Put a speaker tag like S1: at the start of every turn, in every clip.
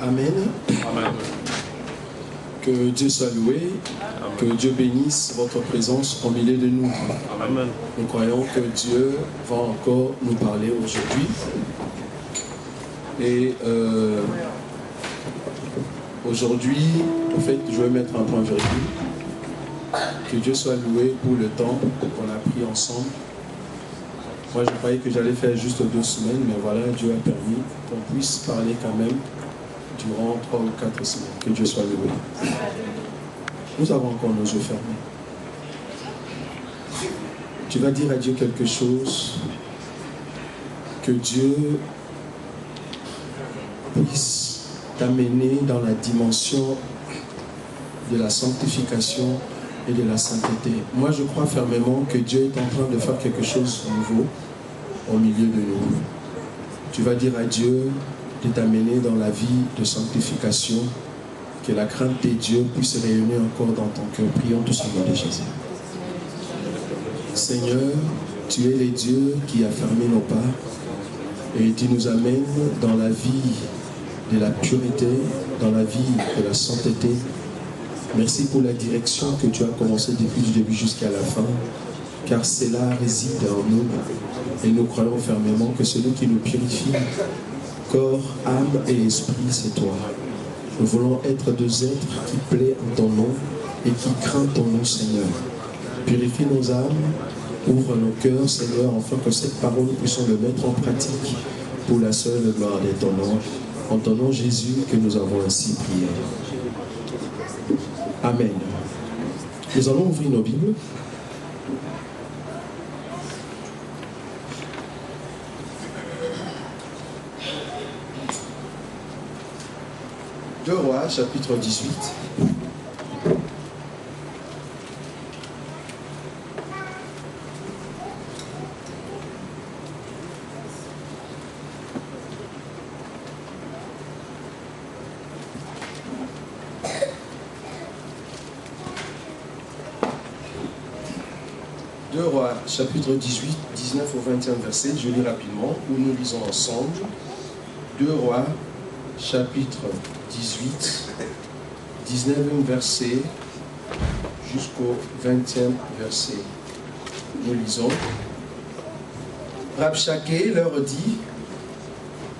S1: Amen.
S2: Amen.
S1: Que Dieu soit loué.
S2: Amen.
S1: Que Dieu bénisse votre présence au milieu de nous.
S2: Amen.
S1: Nous croyons que Dieu va encore nous parler aujourd'hui. Et aujourd'hui, en fait, je vais mettre un point virgule. Que Dieu soit loué pour le temps qu'on a pris ensemble. Moi, je croyais que j'allais faire juste 2 semaines, mais voilà, Dieu a permis qu'on puisse parler quand même durant 3 ou 4 semaines. Que Dieu soit loué. Nous avons encore nos yeux fermés. Tu vas dire à Dieu quelque chose, que Dieu puisse t'amener dans la dimension de la sanctification et de la sainteté. Moi, je crois fermement que Dieu est en train de faire quelque chose de nouveau au milieu de nous. Tu vas dire à Dieu de t'amener dans la vie de sanctification, que la crainte de Dieu puisse rayonner encore dans ton cœur. Prions tous au nom de Jésus. Seigneur, tu es le Dieu qui a fermé nos pas et tu nous amènes dans la vie de la pureté, dans la vie de la sainteté. Merci pour la direction que tu as commencé depuis le début jusqu'à la fin, car cela réside en nous et nous croyons fermement que celui qui nous purifie, corps, âme et esprit, c'est toi. Nous voulons être deux êtres qui plaient en ton nom et qui craignent ton nom, Seigneur. Purifie nos âmes, ouvre nos cœurs, Seigneur, afin que cette parole, nous puissions le mettre en pratique pour la seule gloire de ton nom. En ton nom, Jésus, que nous avons ainsi prié. Amen. Nous allons ouvrir nos Bibles. Deux Rois, chapitre 18. Deux Rois, chapitre 18, 19 au 21 verset, je lis rapidement, où nous lisons ensemble. Deux Rois, chapitre 18, 19e verset jusqu'au 20e verset. Nous lisons. Rabshakeh leur dit,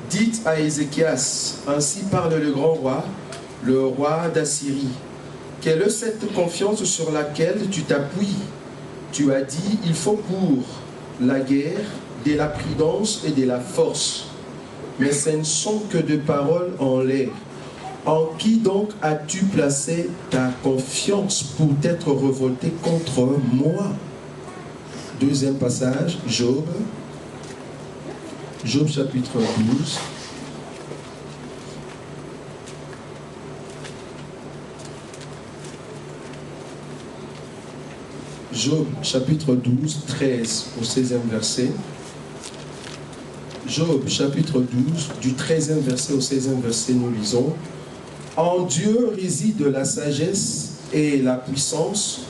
S1: dites à Ézéchias, ainsi parle le grand roi, le roi d'Assyrie, quelle est cette confiance sur laquelle tu t'appuies? Tu as dit, il faut pour la guerre de la prudence et de la force. Mais ce ne sont que de paroles en l'air. En qui donc as-tu placé ta confiance pour t'être revolté contre moi? Deuxième passage, Job. Job chapitre 12. Job chapitre 12, 13 au 16e verset. Job chapitre 12, du 13e verset au 16e verset, nous lisons. En Dieu réside la sagesse et la puissance,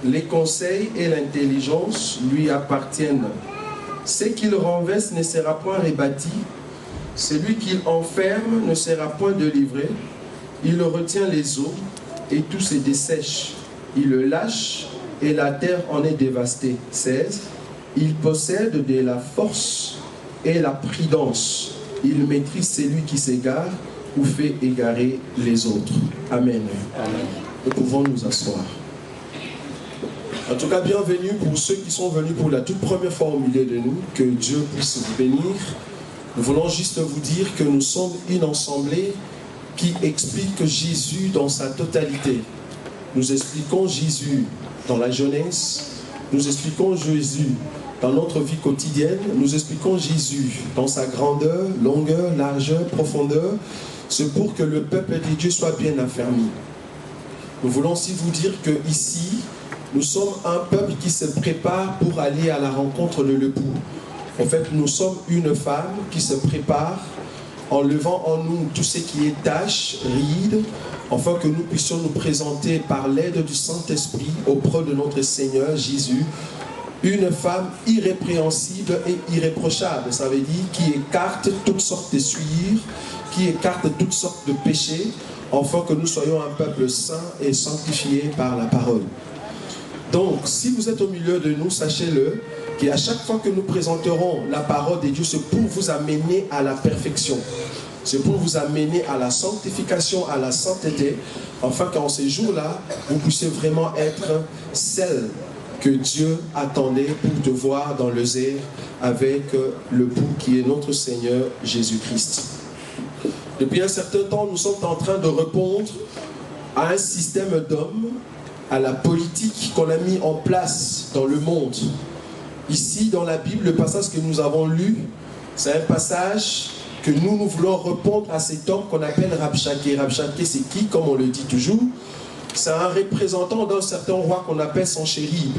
S1: les conseils et l'intelligence lui appartiennent. Ce qu'il renverse ne sera point rebâti, celui qu'il enferme ne sera point délivré. Il retient les eaux et tout se dessèche. Il le lâche et la terre en est dévastée. 16. Il possède de la force et la prudence. Il maîtrise celui qui s'égare ou fait égarer les autres. Amen. Amen. Nous pouvons nous asseoir. En tout cas, bienvenue pour ceux qui sont venus pour la toute première fois au milieu de nous. Que Dieu puisse vous bénir. Nous voulons juste vous dire que nous sommes une assemblée qui explique Jésus dans sa totalité. Nous expliquons Jésus dans la jeunesse, nous expliquons Jésus dans notre vie quotidienne, nous expliquons Jésus dans sa grandeur, longueur, largeur, profondeur. C'est pour que le peuple de Dieu soit bien affermi. Nous voulons aussi vous dire que ici, nous sommes un peuple qui se prépare pour aller à la rencontre de l'époux. En fait, nous sommes une femme qui se prépare en levant en nous tout ce qui est tâches, rides, afin que nous puissions nous présenter par l'aide du Saint-Esprit auprès de notre Seigneur Jésus, une femme irrépréhensible et irréprochable. Ça veut dire qui écarte toutes sortes de souillures, qui écarte toutes sortes de péchés, afin que nous soyons un peuple saint et sanctifié par la parole. Donc, si vous êtes au milieu de nous, sachez-le, qu'à chaque fois que nous présenterons la parole de Dieu, c'est pour vous amener à la perfection. C'est pour vous amener à la sanctification, à la sainteté, afin qu'en ces jours-là, vous puissiez vraiment être celle que Dieu attendait pour te voir dans le zèle avec le pou qui est notre Seigneur Jésus-Christ. Depuis un certain temps, nous sommes en train de répondre à un système d'hommes, à la politique qu'on a mis en place dans le monde. Ici, dans la Bible, le passage que nous avons lu, c'est un passage que nous voulons répondre à cet homme qu'on appelle Rabshakeh. Rabshakeh, c'est qui, comme on le dit toujours? C'est un représentant d'un certain roi qu'on appelle Sanchérib.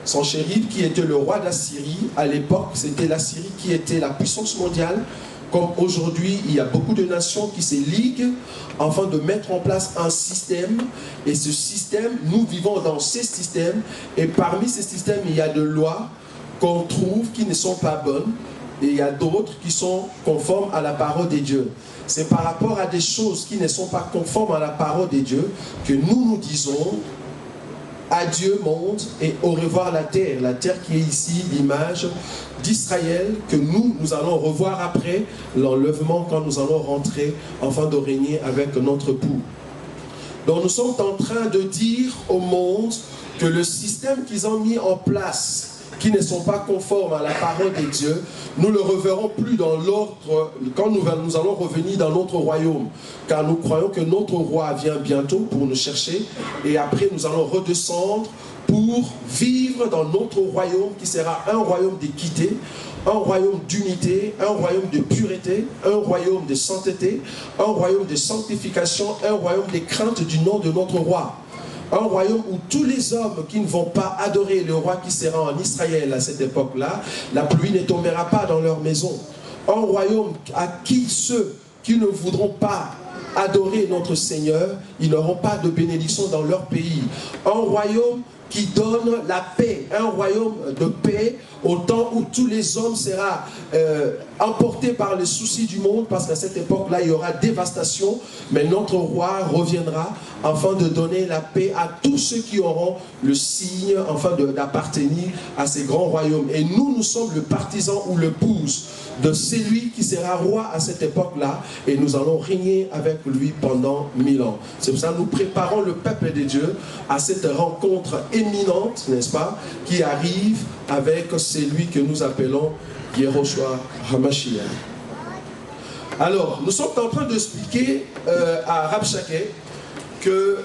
S1: Sanchérib, qui était le roi d'Assyrie. À l'époque, c'était l'Assyrie qui était la puissance mondiale. Comme aujourd'hui, il y a beaucoup de nations qui se liguent afin de mettre en place un système. Et ce système, nous vivons dans ces systèmes. Et parmi ces systèmes, il y a des lois qu'on trouve qui ne sont pas bonnes. Et il y a d'autres qui sont conformes à la parole de Dieu. C'est par rapport à des choses qui ne sont pas conformes à la parole de Dieu que nous disons adieu monde et au revoir la terre qui est ici l'image d'Israël que nous allons revoir après l'enlèvement quand nous allons rentrer afin de régner avec notre pou. Donc nous sommes en train de dire au monde que le système qu'ils ont mis en place, qui ne sont pas conformes à la parole de Dieu, nous ne le reverrons plus dans l'ordre quand nous allons revenir dans notre royaume, car nous croyons que notre roi vient bientôt pour nous chercher, et après nous allons redescendre pour vivre dans notre royaume qui sera un royaume d'équité, un royaume d'unité, un royaume de pureté, un royaume de sainteté, un royaume de sanctification, un royaume de crainte du nom de notre roi. Un royaume où tous les hommes qui ne vont pas adorer le roi qui sera en Israël à cette époque-là, la pluie ne tombera pas dans leur maison. Un royaume à qui ceux qui ne voudront pas adorer notre Seigneur, ils n'auront pas de bénédiction dans leur pays. Un royaume qui donne la paix, un royaume de paix au temps où tous les hommes seront emportés par les soucis du monde, parce qu'à cette époque-là, il y aura dévastation, mais notre roi reviendra afin de donner la paix à tous ceux qui auront le signe, afin d'appartenir à ces grands royaumes. Et nous sommes le partisan ou le pouce de celui qui sera roi à cette époque-là, et nous allons régner avec lui pendant 1000 ans. C'est pour ça que nous préparons le peuple de Dieu à cette rencontre éminente, n'est-ce pas, qui arrive avec celui que nous appelons Yehoshua HaMashiach. Alors, nous sommes en train d'expliquer à Rabshakeh que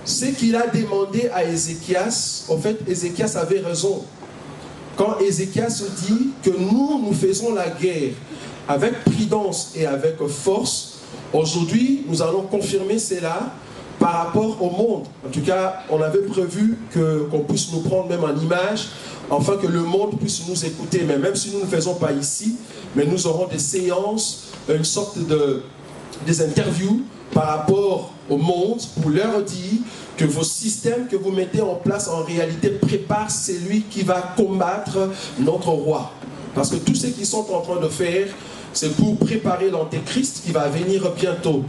S1: ce qu'il a demandé à Ézéchias, en fait, Ézéchias avait raison. Quand Ézéchias dit que nous faisons la guerre avec prudence et avec force, aujourd'hui, nous allons confirmer cela par rapport au monde. En tout cas, on avait prévu qu'on puisse nous prendre même en image, afin que le monde puisse nous écouter. Mais même si nous ne le faisons pas ici, mais nous aurons des séances, une sorte des interviews par rapport au monde pour leur dire que vos systèmes que vous mettez en place en réalité préparent celui qui va combattre notre roi. Parce que tout ce qu'ils sont en train de faire, c'est pour préparer l'antéchrist qui va venir bientôt.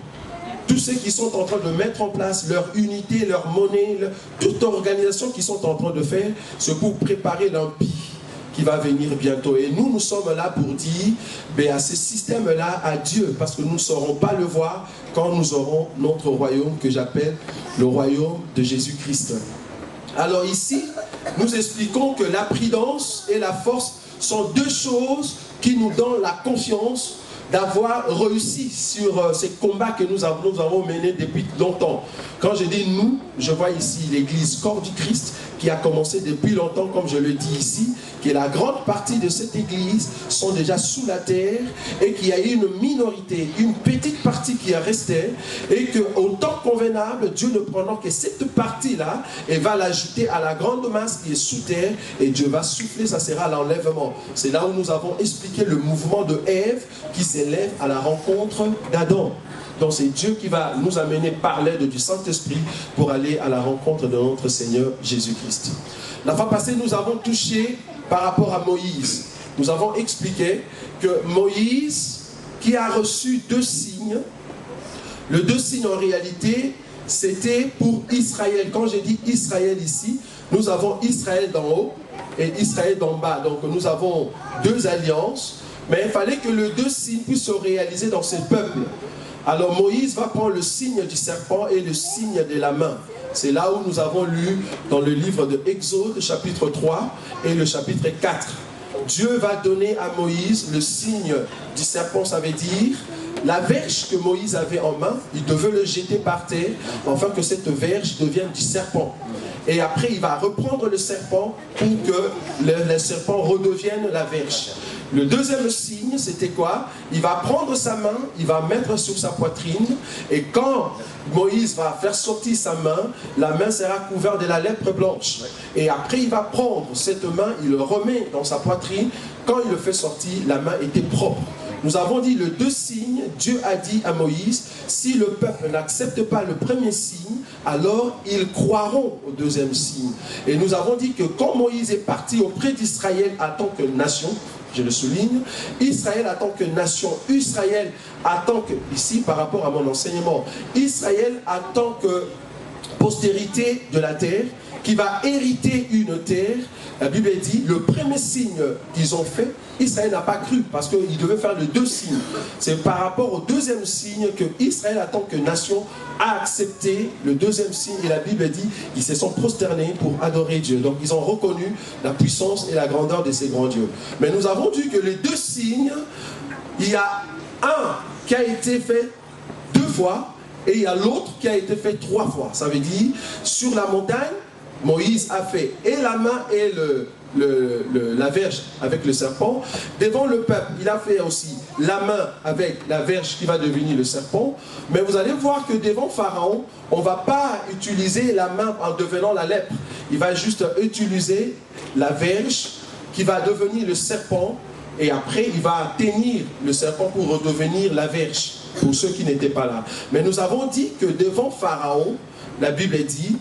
S1: Tous ceux qui sont en train de mettre en place leur unité, leur monnaie, toute organisation qu'ils sont en train de faire, c'est pour préparer l'empire qui va venir bientôt. Et nous sommes là pour dire à ce système-là, à Dieu, parce que nous ne saurons pas le voir quand nous aurons notre royaume que j'appelle le royaume de Jésus-Christ. Alors ici, nous expliquons que la prudence et la force sont deux choses qui nous donnent la confiance d'avoir réussi sur ces combats que nous avons menés depuis longtemps. Quand je dis nous, je vois ici l'église corps du Christ qui a commencé depuis longtemps, comme je le dis ici, que la grande partie de cette église sont déjà sous la terre et qu'il y a une minorité, une petite partie qui est restée et qu'au temps convenable, Dieu ne prenant que cette partie-là et va l'ajouter à la grande masse qui est sous terre et Dieu va souffler, ça sera l'enlèvement. C'est là où nous avons expliqué le mouvement de Ève qui s'élève à la rencontre d'Adam. Donc c'est Dieu qui va nous amener par l'aide du Saint-Esprit pour aller à la rencontre de notre Seigneur Jésus-Christ. La fois passée, nous avons touché par rapport à Moïse. Nous avons expliqué que Moïse, qui a reçu 2 signes. Les 2 signes en réalité, c'était pour Israël. Quand j'ai dit Israël ici, nous avons Israël d'en haut et Israël d'en bas. Donc nous avons 2 alliances, mais il fallait que les 2 signes puissent se réaliser dans ce peuple. Alors Moïse va prendre le signe du serpent et le signe de la main. C'est là où nous avons lu dans le livre de Exode, chapitre 3 et le chapitre 4. Dieu va donner à Moïse le signe du serpent, ça veut dire la verge que Moïse avait en main, il devait le jeter par terre, afin que cette verge devienne du serpent. Et après, il va reprendre le serpent pour que le serpent redevienne la verge. Le deuxième signe, c'était quoi? Il va prendre sa main, il va mettre sur sa poitrine, et quand Moïse va faire sortir sa main, la main sera couverte de la lèpre blanche. Et après, il va prendre cette main, il le remet dans sa poitrine. Quand il le fait sortir, la main était propre. Nous avons dit les 2 signes. Dieu a dit à Moïse, si le peuple n'accepte pas le premier signe, alors ils croiront au deuxième signe. Et nous avons dit que quand Moïse est parti auprès d'Israël en tant que nation, je le souligne, Israël en tant que nation, Israël en tant que, ici par rapport à mon enseignement, Israël en tant que postérité de la terre, qui va hériter une terre, la Bible dit, le premier signe qu'ils ont fait, Israël n'a pas cru, parce qu'il devait faire les 2 signes. C'est par rapport au deuxième signe que Israël, en tant que nation, a accepté le deuxième signe. Et la Bible dit, ils se sont prosternés pour adorer Dieu. Donc ils ont reconnu la puissance et la grandeur de ces grands dieux. Mais nous avons dit que les 2 signes, il y a un qui a été fait 2 fois, et il y a l'autre qui a été fait 3 fois. Ça veut dire, sur la montagne, Moïse a fait et la main et la verge avec le serpent. Devant le peuple, il a fait aussi la main avec la verge qui va devenir le serpent. Mais vous allez voir que devant Pharaon, on ne va pas utiliser la main en devenant la lèpre. Il va juste utiliser la verge qui va devenir le serpent. Et après, il va tenir le serpent pour redevenir la verge, pour ceux qui n'étaient pas là. Mais nous avons dit que devant Pharaon, la Bible dit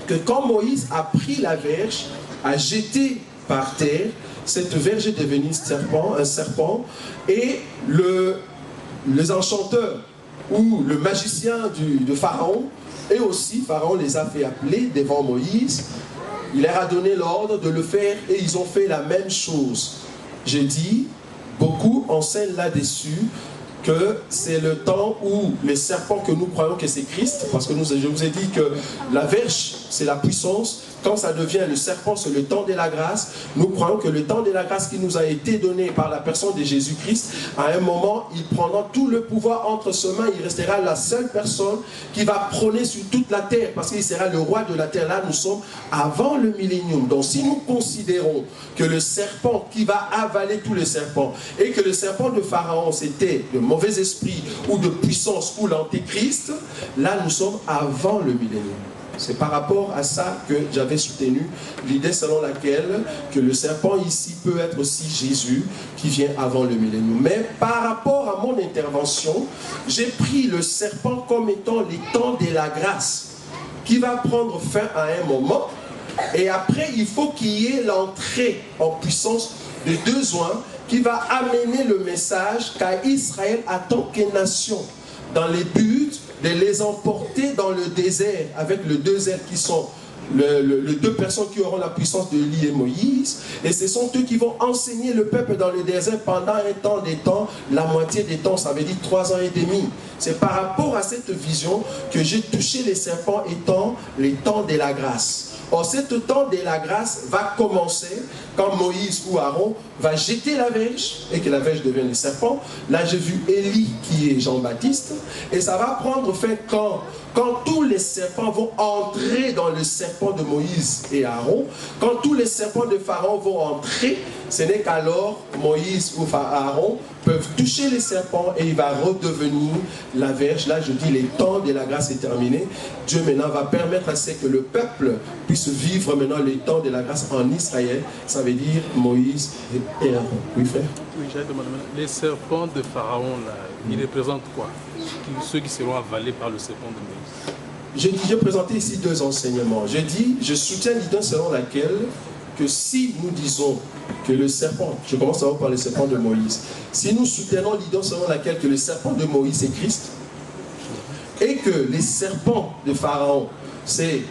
S1: que quand Moïse a pris la verge, a jeté par terre, cette verge est devenue un serpent, et les enchanteurs ou le magicien de Pharaon, et aussi Pharaon les a fait appeler devant Moïse, il leur a donné l'ordre de le faire, et ils ont fait la même chose. J'ai dit, beaucoup enseignent là-dessus que c'est le temps où les serpents que nous croyons que c'est Christ, parce que je vous ai dit que la verge, c'est la puissance. Quand ça devient le serpent, c'est le temps de la grâce. Nous croyons que le temps de la grâce qui nous a été donné par la personne de Jésus-Christ, à un moment, il prendra tout le pouvoir entre ses mains. Il restera la seule personne qui va prôner sur toute la terre, parce qu'il sera le roi de la terre. Là, nous sommes avant le millénium. Donc, si nous considérons que le serpent qui va avaler tous les serpents, et que le serpent de Pharaon, c'était de mauvais esprit ou de puissance ou l'antéchrist, là, nous sommes avant le millénium. C'est par rapport à ça que j'avais soutenu l'idée selon laquelle que le serpent ici peut être aussi Jésus qui vient avant le millénium. Mais par rapport à mon intervention, j'ai pris le serpent comme étant les temps de la grâce qui va prendre fin à un moment, et après il faut qu'il y ait l'entrée en puissance de 2 oins qui va amener le message qu'à Israël en tant que nation, dans les buts de les emporter dans le désert avec les 2 ailes qui sont les 2 personnes qui auront la puissance de Élie et Moïse, et ce sont eux qui vont enseigner le peuple dans le désert pendant un temps des temps, la moitié des temps, ça veut dire 3 ans et demi. C'est par rapport à cette vision que j'ai touché les serpents étant les temps de la grâce. Or, ce temps de la grâce va commencer quand Moïse ou Aaron va jeter la verge et que la verge devienne le serpent. Là, j'ai vu Élie qui est Jean-Baptiste. Et ça va prendre fin quand tous les serpents vont entrer dans le serpent de Moïse et Aaron. Quand tous les serpents de Pharaon vont entrer, ce n'est qu'alors Moïse ou Aaron peuvent toucher les serpents et il va redevenir la verge. Là, je dis, les temps de la grâce est terminé. Dieu maintenant va permettre à ce que le peuple puisse vivre maintenant les temps de la grâce en Israël. Ça veut dire Moïse et Aaron. Oui, frère?
S2: Oui, j'allais demander, les serpents de Pharaon, là, ils représentent quoi? Ceux qui seront avalés par le serpent de Moïse.
S1: J'ai présenté ici 2 enseignements. Je soutiens l'idée selon laquelle que si nous disons que le serpent, je commence d'abord par le serpent de Moïse, si nous soutenons l'idée selon laquelle que le serpent de Moïse est Christ, et que les serpents de Pharaon, c'est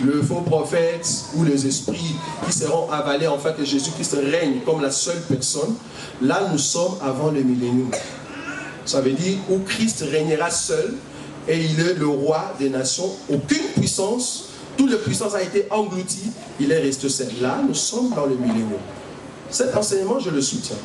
S1: le faux prophète ou les esprits qui seront avalés afin que Jésus-Christ règne comme la seule personne, là nous sommes avant le millénium. Ça veut dire où Christ régnera seul et il est le roi des nations, aucune puissance, toute la puissance a été engloutie, il est resté seul. Là nous sommes dans le millénium. Cet enseignement je le soutiens.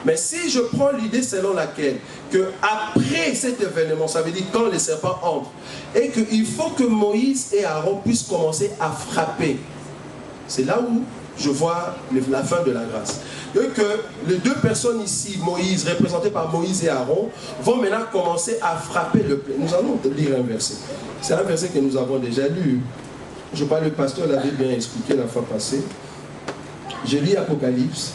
S1: Mais si je prends l'idée selon laquelle que après cet événement, ça veut dire quand les serpents entrent, et qu'il faut que Moïse et Aaron puissent commencer à frapper, c'est là où je vois la fin de la grâce. Et que les deux personnes ici, Moïse, représentées par Moïse et Aaron, vont maintenant commencer à frapper le plaid. Nous allons lire un verset. C'est un verset que nous avons déjà lu. Je crois que le pasteur l'avait bien expliqué la fois passée. Je lis Apocalypse.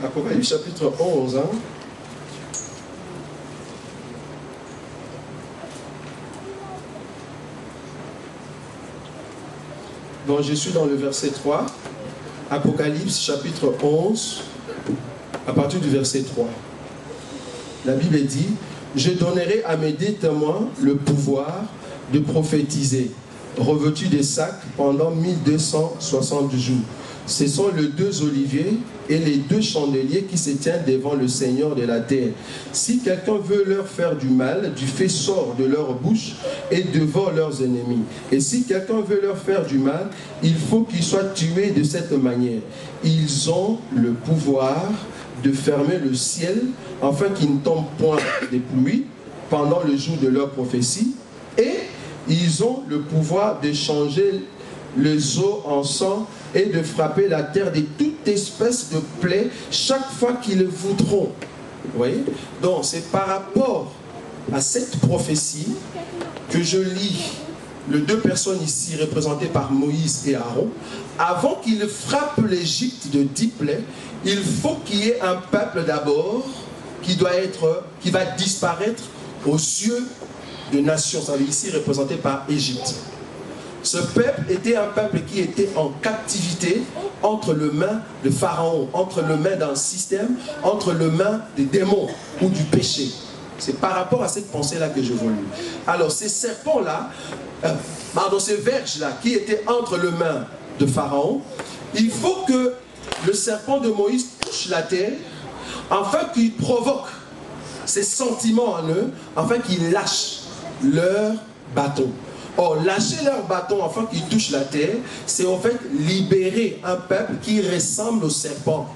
S1: Apocalypse chapitre 11. Donc je suis dans le verset 3. Apocalypse chapitre 11, à partir du verset 3. La Bible dit, « Je donnerai à mes deux témoins le pouvoir de prophétiser, revêtus des sacs pendant 1260 jours. Ce sont les deux oliviers et les deux chandeliers qui se tiennent devant le Seigneur de la terre. Si quelqu'un veut leur faire du mal, du feu sort de leur bouche et dévore leurs ennemis. Et si quelqu'un veut leur faire du mal, il faut qu'ils soient tués de cette manière. Ils ont le pouvoir de fermer le ciel afin qu'il ne tombe point de pluie pendant le jour de leur prophétie. Et ils ont le pouvoir de changer les eaux en sang et de frapper la terre de toute espèce de plaie chaque fois qu'ils le voudront. Vous voyez? Donc c'est par rapport à cette prophétie que je lis les deux personnes ici représentées par Moïse et Aaron. Avant qu'ils frappent l'Égypte de 10 plaies, il faut qu'il y ait un peuple d'abord qui va disparaître aux yeux de nations. Ça veut dire ici représenté par Égypte. Ce peuple était un peuple qui était en captivité entre les mains de Pharaon, entre les mains d'un système, entre les mains des démons ou du péché. C'est par rapport à cette pensée-là que je voulais. Alors ces serpents-là, ces verges-là qui étaient entre les mains de Pharaon, il faut que le serpent de Moïse touche la terre afin qu'il provoque ces sentiments en eux, afin qu'ils lâchent leur bâton. Or, lâcher leur bâton afin qu'ils touchent la terre, c'est en fait libérer un peuple qui ressemble aux serpents.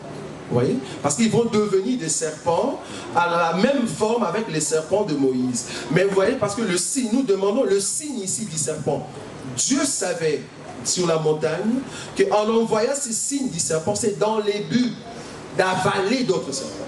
S1: Vous voyez? Parce qu'ils vont devenir des serpents à la même forme avec les serpents de Moïse. Mais vous voyez, parce que le signe, nous demandons le signe ici du serpent. Dieu savait sur la montagne qu'en envoyant ces signes du serpent, c'est dans les buts d'avaler d'autres serpents.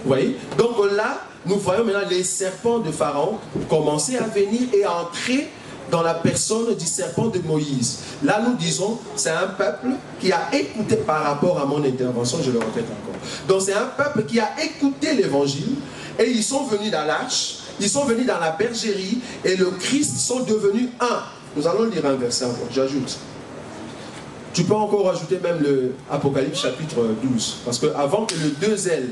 S1: Vous voyez? Donc là, nous voyons maintenant les serpents de Pharaon commencer à venir et à entrer dans la personne du serpent de Moïse. Là, nous disons, c'est un peuple qui a écouté par rapport à mon intervention, je le répète encore. Donc, c'est un peuple qui a écouté l'évangile et ils sont venus dans l'arche, ils sont venus dans la bergerie et le Christ sont devenus un. Nous allons lire un verset encore, j'ajoute. Tu peux encore ajouter même le Apocalypse chapitre 12. Parce qu'avant que les deux ailes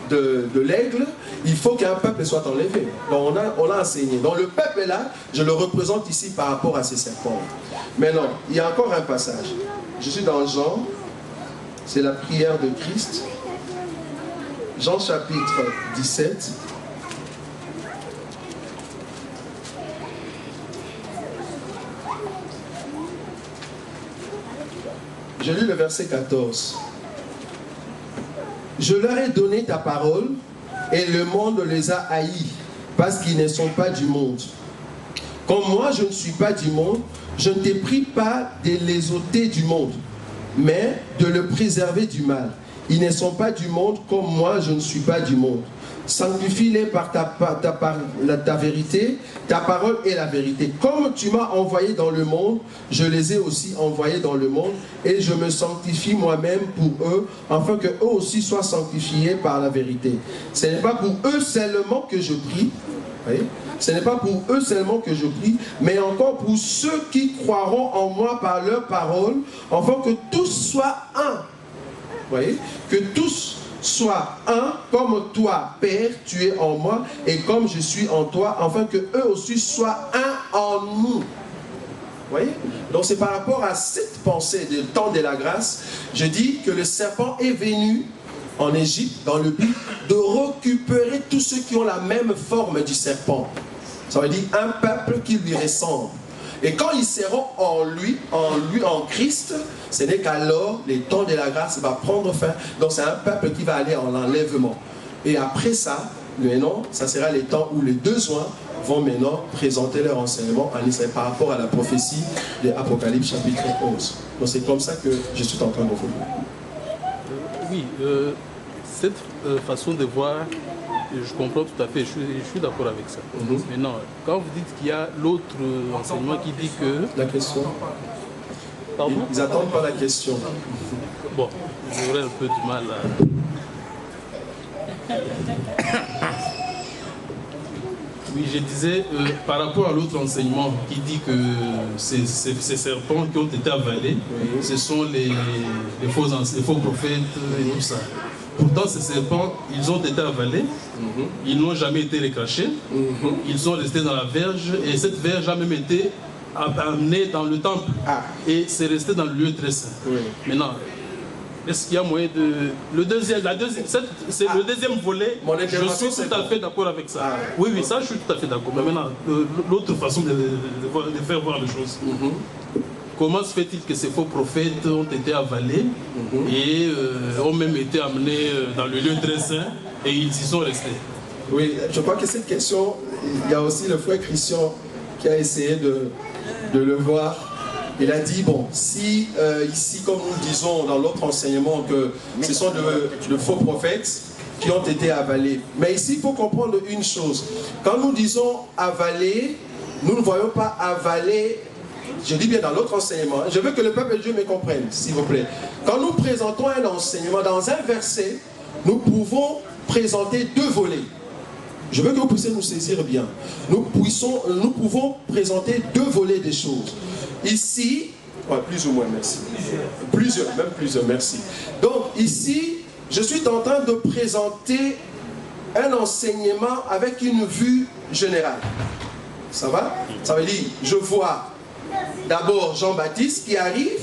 S1: de l'aigle, il faut qu'un peuple soit enlevé. Donc on l'a enseigné. Donc le peuple est là, je le représente ici par rapport à ces serpents. Maintenant, il y a encore un passage. Je suis dans Jean, c'est la prière de Christ. Jean chapitre 17. Je lis le verset 14. Je leur ai donné ta parole et le monde les a haïs parce qu'ils ne sont pas du monde. Comme moi je ne suis pas du monde, je ne t'ai pris pas de les ôter du monde, mais de le préserver du mal. Ils ne sont pas du monde comme moi je ne suis pas du monde. sanctifie-les par ta vérité, ta parole est la vérité. Comme tu m'as envoyé dans le monde, je les ai aussi envoyés dans le monde, et je me sanctifie moi-même pour eux, afin que eux aussi soient sanctifiés par la vérité. Ce n'est pas pour eux seulement que je prie, voyez? Ce n'est pas pour eux seulement que je prie, mais encore pour ceux qui croiront en moi par leur parole, afin que tous soient un. Vous voyez? Que tous soient un, comme toi, Père, tu es en moi, et comme je suis en toi, afin que eux aussi soient un en nous. Vous voyez? Donc c'est par rapport à cette pensée du temps de la grâce, je dis que le serpent est venu en Égypte dans le but de récupérer tous ceux qui ont la même forme du serpent. Ça veut dire un peuple qui lui ressemble. Et quand ils seront en Christ, ce n'est qu'alors les temps de la grâce va prendre fin. Donc c'est un peuple qui va aller en enlèvement. Et après ça, maintenant, ça sera les temps où les deux joints vont maintenant présenter leur enseignement en Israël par rapport à la prophétie de Apocalypse chapitre 11. Donc c'est comme ça que je suis en train de vous dire.
S2: Oui, cette façon de voir, je comprends tout à fait, je suis d'accord avec ça. Maintenant, quand vous dites qu'il y a l'autre enseignement qui dit que...
S1: La question.
S2: Pardon?
S1: Ils n'attendent pas la question.
S2: Bon, j'aurais un peu du mal à... Oui, je disais, par rapport à l'autre enseignement qui dit que ces serpents qui ont été avalés, oui, ce sont les faux prophètes et tout ça. Pourtant, ces serpents, ils ont été avalés, ils n'ont jamais été recrachés, ils sont restés dans la verge, et cette verge a même été amenée dans le temple, et c'est resté dans le lieu très saint. Oui. Maintenant, est-ce qu'il y a moyen de... Le deuxième volet, je suis tout à fait d'accord avec ça. Oui, oui, ça je suis tout à fait d'accord. Mais maintenant, l'autre façon de faire voir les choses. Comment se fait-il que ces faux prophètes ont été avalés et ont même été amenés dans le lieu très saint et ils y sont restés?
S1: Oui, je crois que cette question, il y a aussi le frère Christian qui a essayé de le voir. Il a dit, bon, si ici, comme nous disons dans l'autre enseignement, que ce sont de faux prophètes qui ont été avalés. Mais ici, il faut comprendre une chose. Quand nous disons avaler, nous ne voyons pas avaler. Je dis bien dans l'autre enseignement, je veux que le peuple de Dieu me comprenne, s'il vous plaît. Quand nous présentons un enseignement, dans un verset, nous pouvons présenter deux volets. Je veux que vous puissiez nous saisir bien. Nous pouvons présenter deux volets des choses. Ici, ouais, plus ou moins, merci. Même plusieurs, merci. Donc ici, je suis en train de présenter un enseignement avec une vue générale. Ça va? Ça veut dire, je vois d'abord Jean-Baptiste qui arrive,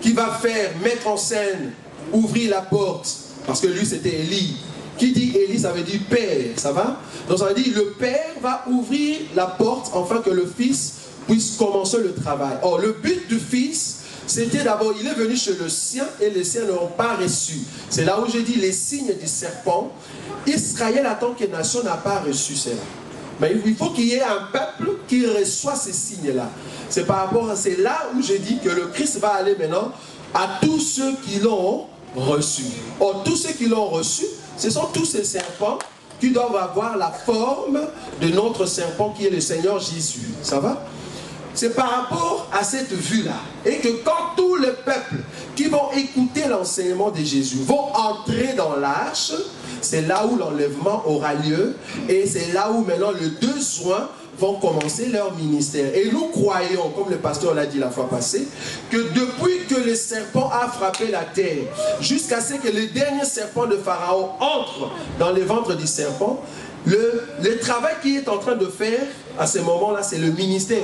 S1: qui va mettre en scène, ouvrir la porte, parce que lui c'était Élie. Qui dit Élie, ça veut dire Père, ça va? Donc ça veut dire le Père va ouvrir la porte afin que le Fils puisse commencer le travail. Or, le but du Fils, c'était d'abord, il est venu chez le sien et les siens ne l'ont pas reçu. C'est là où j'ai dit les signes du serpent. Israël, en tant que nation, n'a pas reçu cela. Mais il faut qu'il y ait un peuple qui reçoit ces signes-là. C'est par rapport à c'est là où j'ai dit que le Christ va aller maintenant à tous ceux qui l'ont reçu. Or, tous ceux qui l'ont reçu, ce sont tous ces serpents qui doivent avoir la forme de notre serpent qui est le Seigneur Jésus. Ça va? C'est par rapport à cette vue-là. Et que quand tous les peuples qui vont écouter l'enseignement de Jésus vont entrer dans l'arche, c'est là où l'enlèvement aura lieu. Et c'est là où maintenant les deux joints vont commencer leur ministère. Et nous croyons, comme le pasteur l'a dit la fois passée, que depuis que le serpent a frappé la terre, jusqu'à ce que le dernier serpent de Pharaon entre dans le ventre du serpent, le travail qu'il est en train de faire à ce moment-là, c'est le ministère.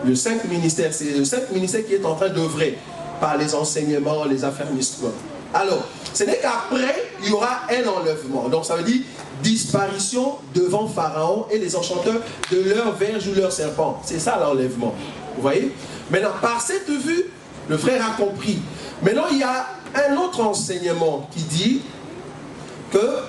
S1: Le 5 ministères, c'est le 5 ministères qui est en train d'œuvrer par les enseignements, les affermissements. Alors, ce n'est qu'après, il y aura un enlèvement. Donc ça veut dire disparition devant Pharaon et les enchanteurs de leur verge ou leur serpent. C'est ça l'enlèvement. Vous voyez? Maintenant, par cette vue, le frère a compris. Maintenant, il y a un autre enseignement qui dit que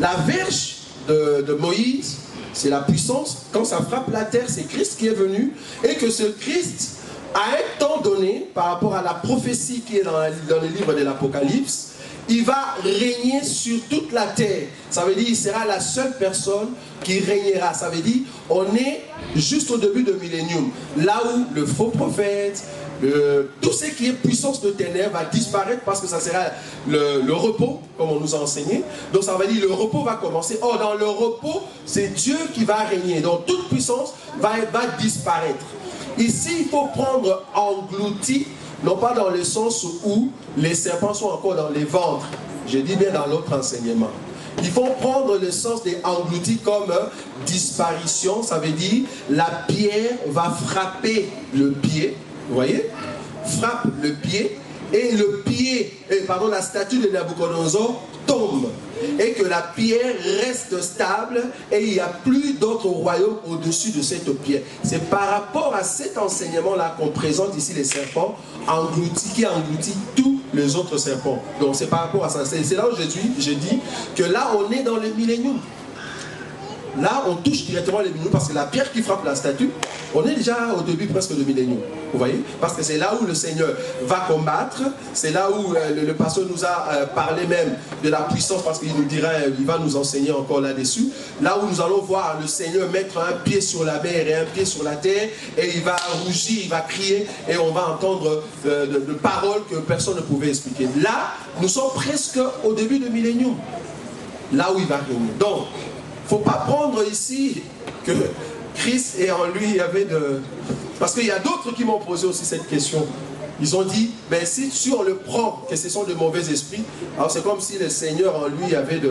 S1: la verge de Moïse, c'est la puissance. Quand ça frappe la terre, c'est Christ qui est venu. Et que ce Christ, à un temps donné, par rapport à la prophétie qui est dans le livre de l'Apocalypse, il va régner sur toute la terre. Ça veut dire qu'il sera la seule personne qui régnera. Ça veut dire on est juste au début de millénium. Là où le faux prophète, tout ce qui est puissance de ténèbres va disparaître parce que ça sera le repos, comme on nous a enseigné. Donc ça veut dire le repos va commencer. Or, dans le repos, c'est Dieu qui va régner. Donc toute puissance va disparaître. Ici, il faut prendre englouti, non pas dans le sens où les serpents sont encore dans les ventres. Je dis bien dans l'autre enseignement. Il faut prendre le sens des engloutis comme disparition. Ça veut dire la pierre va frapper le pied. Vous voyez? Frappe le pied. Et le pied, la statue de Nabucodonosor tombe. Et que la pierre reste stable et il n'y a plus d'autre royaume au-dessus de cette pierre. C'est par rapport à cet enseignement-là qu'on présente ici les serpents qui engloutit tous les autres serpents. Donc c'est par rapport à ça. C'est là où je dis que là on est dans le millénium. Là, on touche directement les milléniums parce que la pierre qui frappe la statue, on est déjà au début presque de millénium. Vous voyez? Parce que c'est là où le Seigneur va combattre. C'est là où le pasteur nous a parlé même de la puissance parce qu'il nous dira, il va nous enseigner encore là-dessus. Là où nous allons voir le Seigneur mettre un pied sur la mer et un pied sur la terre et il va rougir, il va crier et on va entendre de paroles que personne ne pouvait expliquer. Là, nous sommes presque au début de millénium. Là où il va régner. Donc, il ne faut pas prendre ici que Christ et en lui il y avait de... Parce qu'il y a d'autres qui m'ont posé aussi cette question. Ils ont dit, ben si on le prend, que ce sont de mauvais esprits, alors c'est comme si le Seigneur en lui avait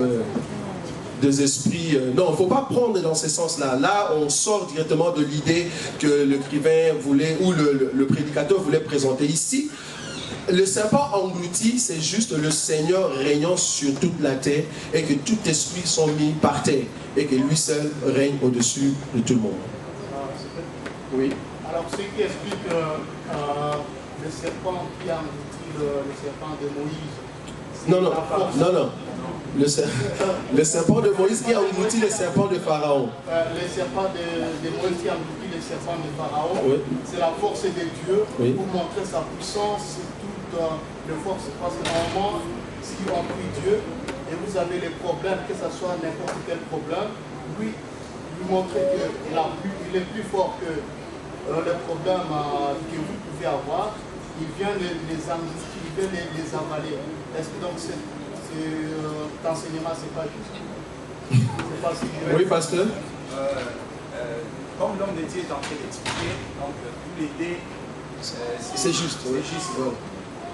S1: des esprits... Non, il ne faut pas prendre dans ce sens-là. Là, on sort directement de l'idée que l'écrivain voulait, ou le prédicateur voulait présenter ici. Le serpent englouti, c'est juste le Seigneur régnant sur toute la terre et que tout esprit sont mis par terre et que lui seul règne au-dessus de tout le monde. Oui.
S3: Alors, ce qui explique le serpent qui a englouti le serpent de Moïse.
S1: Non. Le serpent de Moïse qui a englouti le serpent de Pharaon.
S3: Le serpent de Moïse qui a englouti le serpent de Pharaon,
S1: oui.
S3: C'est la force de Dieu
S1: oui.
S3: pour montrer sa puissance, de force. Parce que normalement, si on prie Dieu et vous avez les problèmes, que ce soit n'importe quel problème, lui montrer qu'il est plus fort que les problèmes que vous pouvez avoir, il vient les engloutir, il vient les avaler. Est-ce que donc cet enseignement, c'est pas juste? Pas si
S1: oui, pasteur.
S4: Comme l'homme de Dieu est en train d'expliquer, donc tous les dés,
S1: c'est juste.
S4: C'est juste. Oui.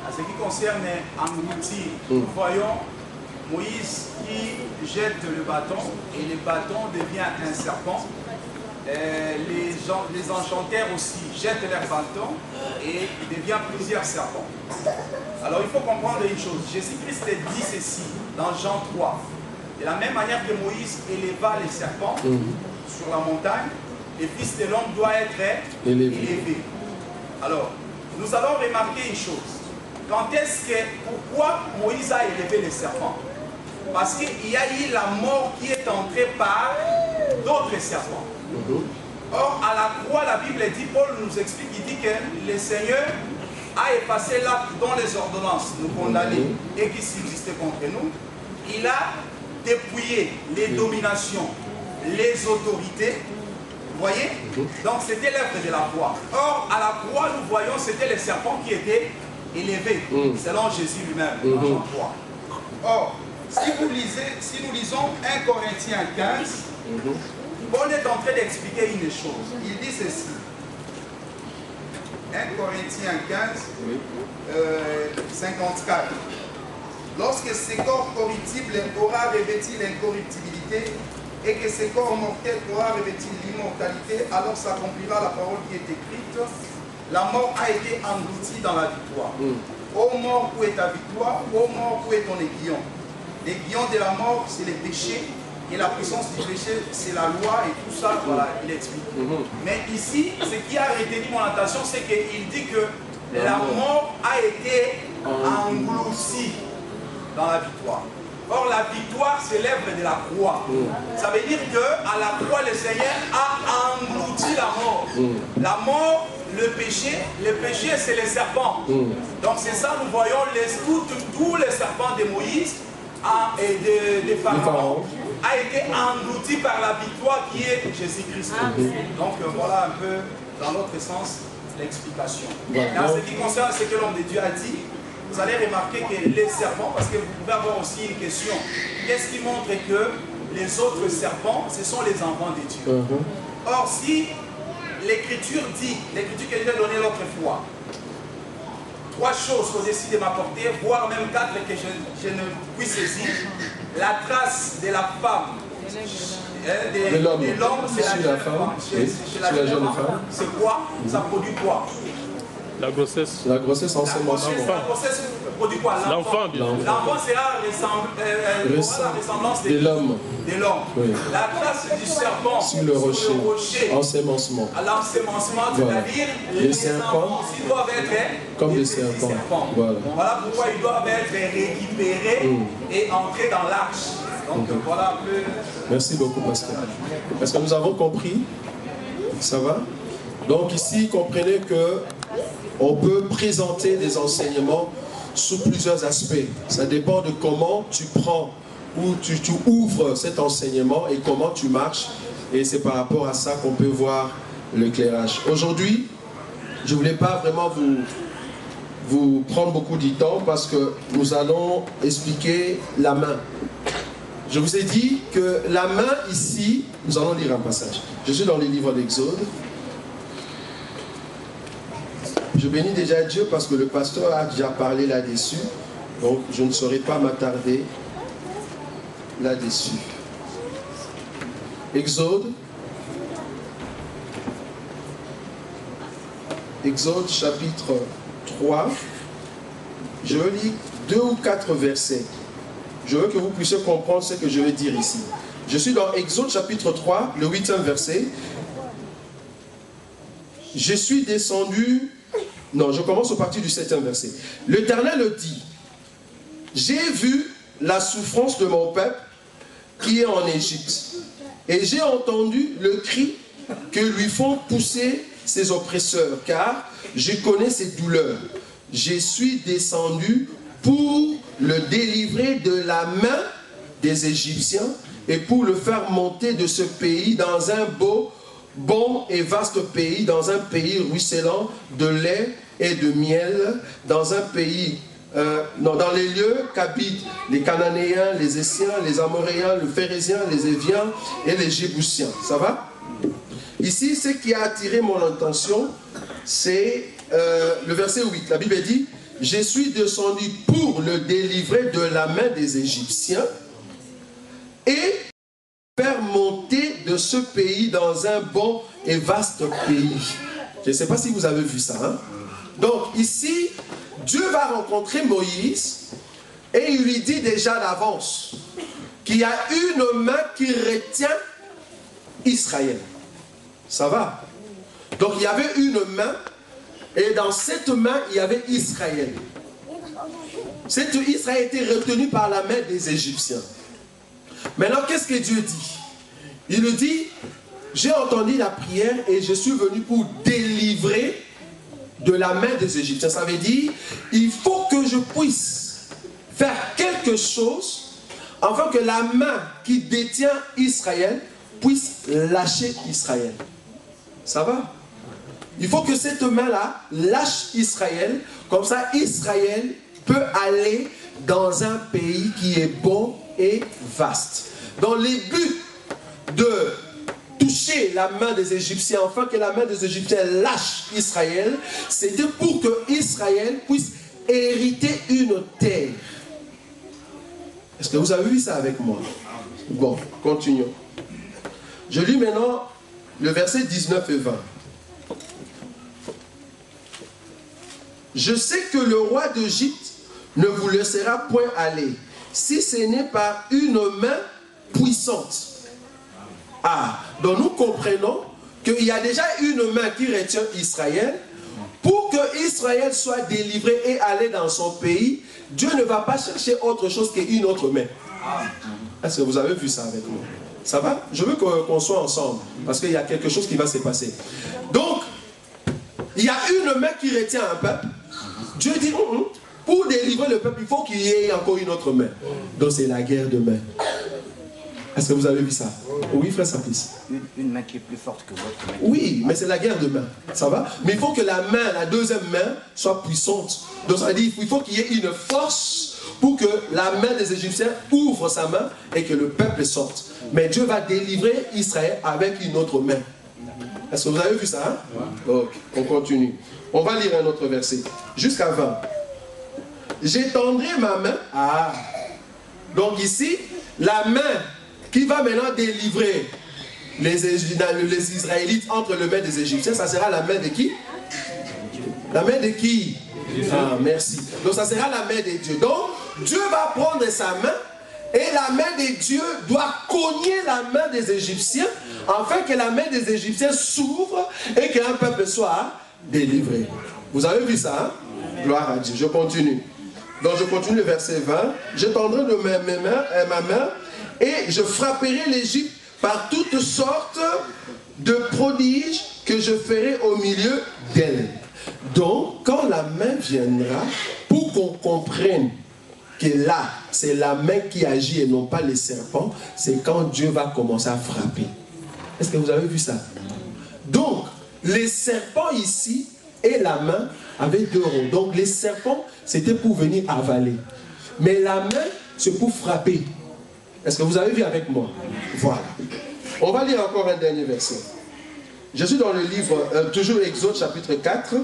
S4: En ce qui concerne engloutir, nous voyons Moïse qui jette le bâton et le bâton devient un serpent. Les enchanteurs aussi jettent leur bâton et il devient plusieurs serpents. Alors il faut comprendre une chose. Jésus-Christ dit ceci dans Jean 3. De la même manière que Moïse éleva les serpents sur la montagne, le Fils de l'homme doit être élevé. Alors, nous allons remarquer une chose. Pourquoi Moïse a élevé les serpents? Parce qu'il y a eu la mort qui est entrée par d'autres serpents. Or, à la croix, la Bible dit, Paul nous explique, il dit que le Seigneur a effacé l'acte dont les ordonnances nous condamnaient et qui subsistaient contre nous. Il a dépouillé les dominations, les autorités. Vous voyez? Donc, c'était l'œuvre de la croix. Or, à la croix, nous voyons, c'était les serpents qui étaient élevés, selon Jésus lui-même, dans Jean 3. Or, si nous lisons 1 Corinthiens 15, Paul est en train d'expliquer une chose. Il dit ceci. 1 Corinthiens 15, 54. Lorsque ce corps corruptible aura revêtu l'incorruptibilité et que ce corps mortel aura revêtu l'immortalité, alors s'accomplira la parole qui est écrite. La mort a été engloutie dans la victoire. Ô mort, où est ta victoire? Ô mort, où est ton aiguillon? L'aiguillon de la mort, c'est le péché. Et la puissance du péché, c'est la loi et tout ça, voilà, il explique. Mais ici, ce qui a retenu mon attention, c'est qu'il dit que la mort a été engloutie dans la victoire. Or, la victoire, c'est l'œuvre de la croix. Ça veut dire qu'à la croix, le Seigneur a englouti la mort. La mort le péché c'est les serpents. Donc c'est ça, nous voyons tous les serpents de Moïse et de Pharaon a été englouti par la victoire qui est Jésus-Christ. Donc voilà un peu, dans l'autre sens, l'explication. En ce qui concerne ce que l'homme de Dieu a dit, vous allez remarquer que les serpents, parce que vous pouvez avoir aussi une question, qu'est-ce qui montre que les autres serpents, ce sont les enfants de Dieu? Or, si l'Écriture dit, l'Écriture que je vous ai donnée l'autre fois, 3 choses qu'on décide de m'apporter, voire même 4 que je ne puis saisir, la trace de la femme, de l'homme, c'est la femme, chez la jeune femme, c'est quoi? Ça produit quoi?
S2: La grossesse.
S1: La grossesse en ce moment.
S4: La grossesse produit quoi?
S2: L'enfant, bien.
S4: L'enfant sera la ressemblance de l'homme. Oui. La trace du serpent
S1: sur le rocher. Ensemencement.
S4: À l'ensemencement, c'est-à-dire les serpents aussi doivent être
S1: comme des serpents.
S4: Voilà pourquoi ils doivent être récupérés et entrer dans l'arche. Donc voilà un peu.
S1: Merci beaucoup, pasteur. Est-ce que nous avons compris? Ça va? Donc ici, comprenez que on peut présenter des enseignements sous plusieurs aspects. Ça dépend de comment tu prends ou tu ouvres cet enseignement et comment tu marches. Et c'est par rapport à ça qu'on peut voir l'éclairage. Aujourd'hui, je ne voulais pas vraiment vous prendre beaucoup de temps parce que nous allons expliquer la main. Je vous ai dit que la main ici, nous allons lire un passage. Je suis dans le livre d'Exode. Je bénis déjà Dieu parce que le pasteur a déjà parlé là-dessus. Donc, je ne saurais pas m'attarder là-dessus. Exode. Exode chapitre 3. Je lis 2 ou 4 versets. Je veux que vous puissiez comprendre ce que je vais dire ici. Je suis dans Exode chapitre 3, le 8e verset. Je suis descendu... Non, je commence au partir du 7e verset. L'Éternel dit, j'ai vu la souffrance de mon peuple qui est en Égypte, et j'ai entendu le cri que lui font pousser ses oppresseurs, car je connais ses douleurs. Je suis descendu pour le délivrer de la main des Égyptiens et pour le faire monter de ce pays dans un bon et vaste pays, dans un pays ruisselant de lait et de miel, dans un pays, dans les lieux qu'habitent les Cananéens, les Essiens, les Amoréens, les Phérésiens, les Éviens et les Jébusiens. Ça va? Ici, ce qui a attiré mon attention, c'est le verset 8. La Bible dit, « Je suis descendu pour le délivrer de la main des Égyptiens et faire monter de ce pays dans un bon et vaste pays. » Je ne sais pas si vous avez vu ça. Hein? Donc ici, Dieu va rencontrer Moïse et il lui dit déjà d'avance qu'il y a une main qui retient Israël. Ça va? Donc il y avait une main et dans cette main, il y avait Israël. Cette Israël était retenu par la main des Égyptiens. Maintenant, qu'est-ce que Dieu dit? Il dit, j'ai entendu la prière et je suis venu pour délivrer de la main des Égyptiens. Ça veut dire, il faut que je puisse faire quelque chose afin que la main qui détient Israël puisse lâcher Israël. Ça va? Il faut que cette main-là lâche Israël, comme ça Israël peut aller dans un pays qui est bon et vaste. Dans les buts de toucher la main des Égyptiens, afin que la main des Égyptiens lâche Israël, c'était pour que Israël puisse hériter une terre. Est-ce que vous avez vu ça avec moi? Bon, continuons. Je lis maintenant le verset 19 et 20. Je sais que le roi d'Égypte ne vous laissera point aller, si ce n'est par une main puissante. Ah, donc nous comprenons qu'il y a déjà une main qui retient Israël. Pour que Israël soit délivré et aller dans son pays, Dieu ne va pas chercher autre chose qu'une autre main. Est-ce que vous avez vu ça avec moi? Ça va? Je veux qu'on soit ensemble, parce qu'il y a quelque chose qui va se passer. Donc, il y a une main qui retient un peuple. Dieu dit, pour délivrer le peuple, il faut qu'il y ait encore une autre main. Donc c'est la guerre de main. Est-ce que vous avez vu ça? Oui, frère Saprice.
S5: Une main qui est plus forte que votre main.
S1: Oui, mais c'est la guerre de main. Ça va? Mais il faut que la main, la deuxième main, soit puissante. Donc ça veut dire qu'il faut qu'il y ait une force pour que la main des Égyptiens ouvre sa main et que le peuple sorte. Mais Dieu va délivrer Israël avec une autre main. Est-ce que vous avez vu ça? Hein? Ok, on continue. On va lire un autre verset. Jusqu'à 20. J'étendrai ma main. Ah. Donc ici, la main qui va maintenant délivrer les Israélites entre les mains des Égyptiens, ça sera la main de qui? La main de qui? Ah, merci. Donc ça sera la main de Dieu. Donc Dieu va prendre sa main et la main de Dieu doit cogner la main des Égyptiens afin que la main des Égyptiens s'ouvre et qu'un peuple soit délivré. Vous avez vu ça? Hein? Gloire à Dieu. Je continue. Donc je continue le verset 20. J'étendrai ma main et je frapperai l'Égypte par toutes sortes de prodiges que je ferai au milieu d'elle. Donc, quand la main viendra, pour qu'on comprenne que là, c'est la main qui agit et non pas les serpents, c'est quand Dieu va commencer à frapper. Est-ce que vous avez vu ça? Donc, les serpents ici et la main avaient deux rôles. Donc, les serpents, c'était pour venir avaler. Mais la main, c'est pour frapper. Est-ce que vous avez vu avec moi? Voilà. On va lire encore un dernier verset. Je suis dans le livre, toujours Exode chapitre 4.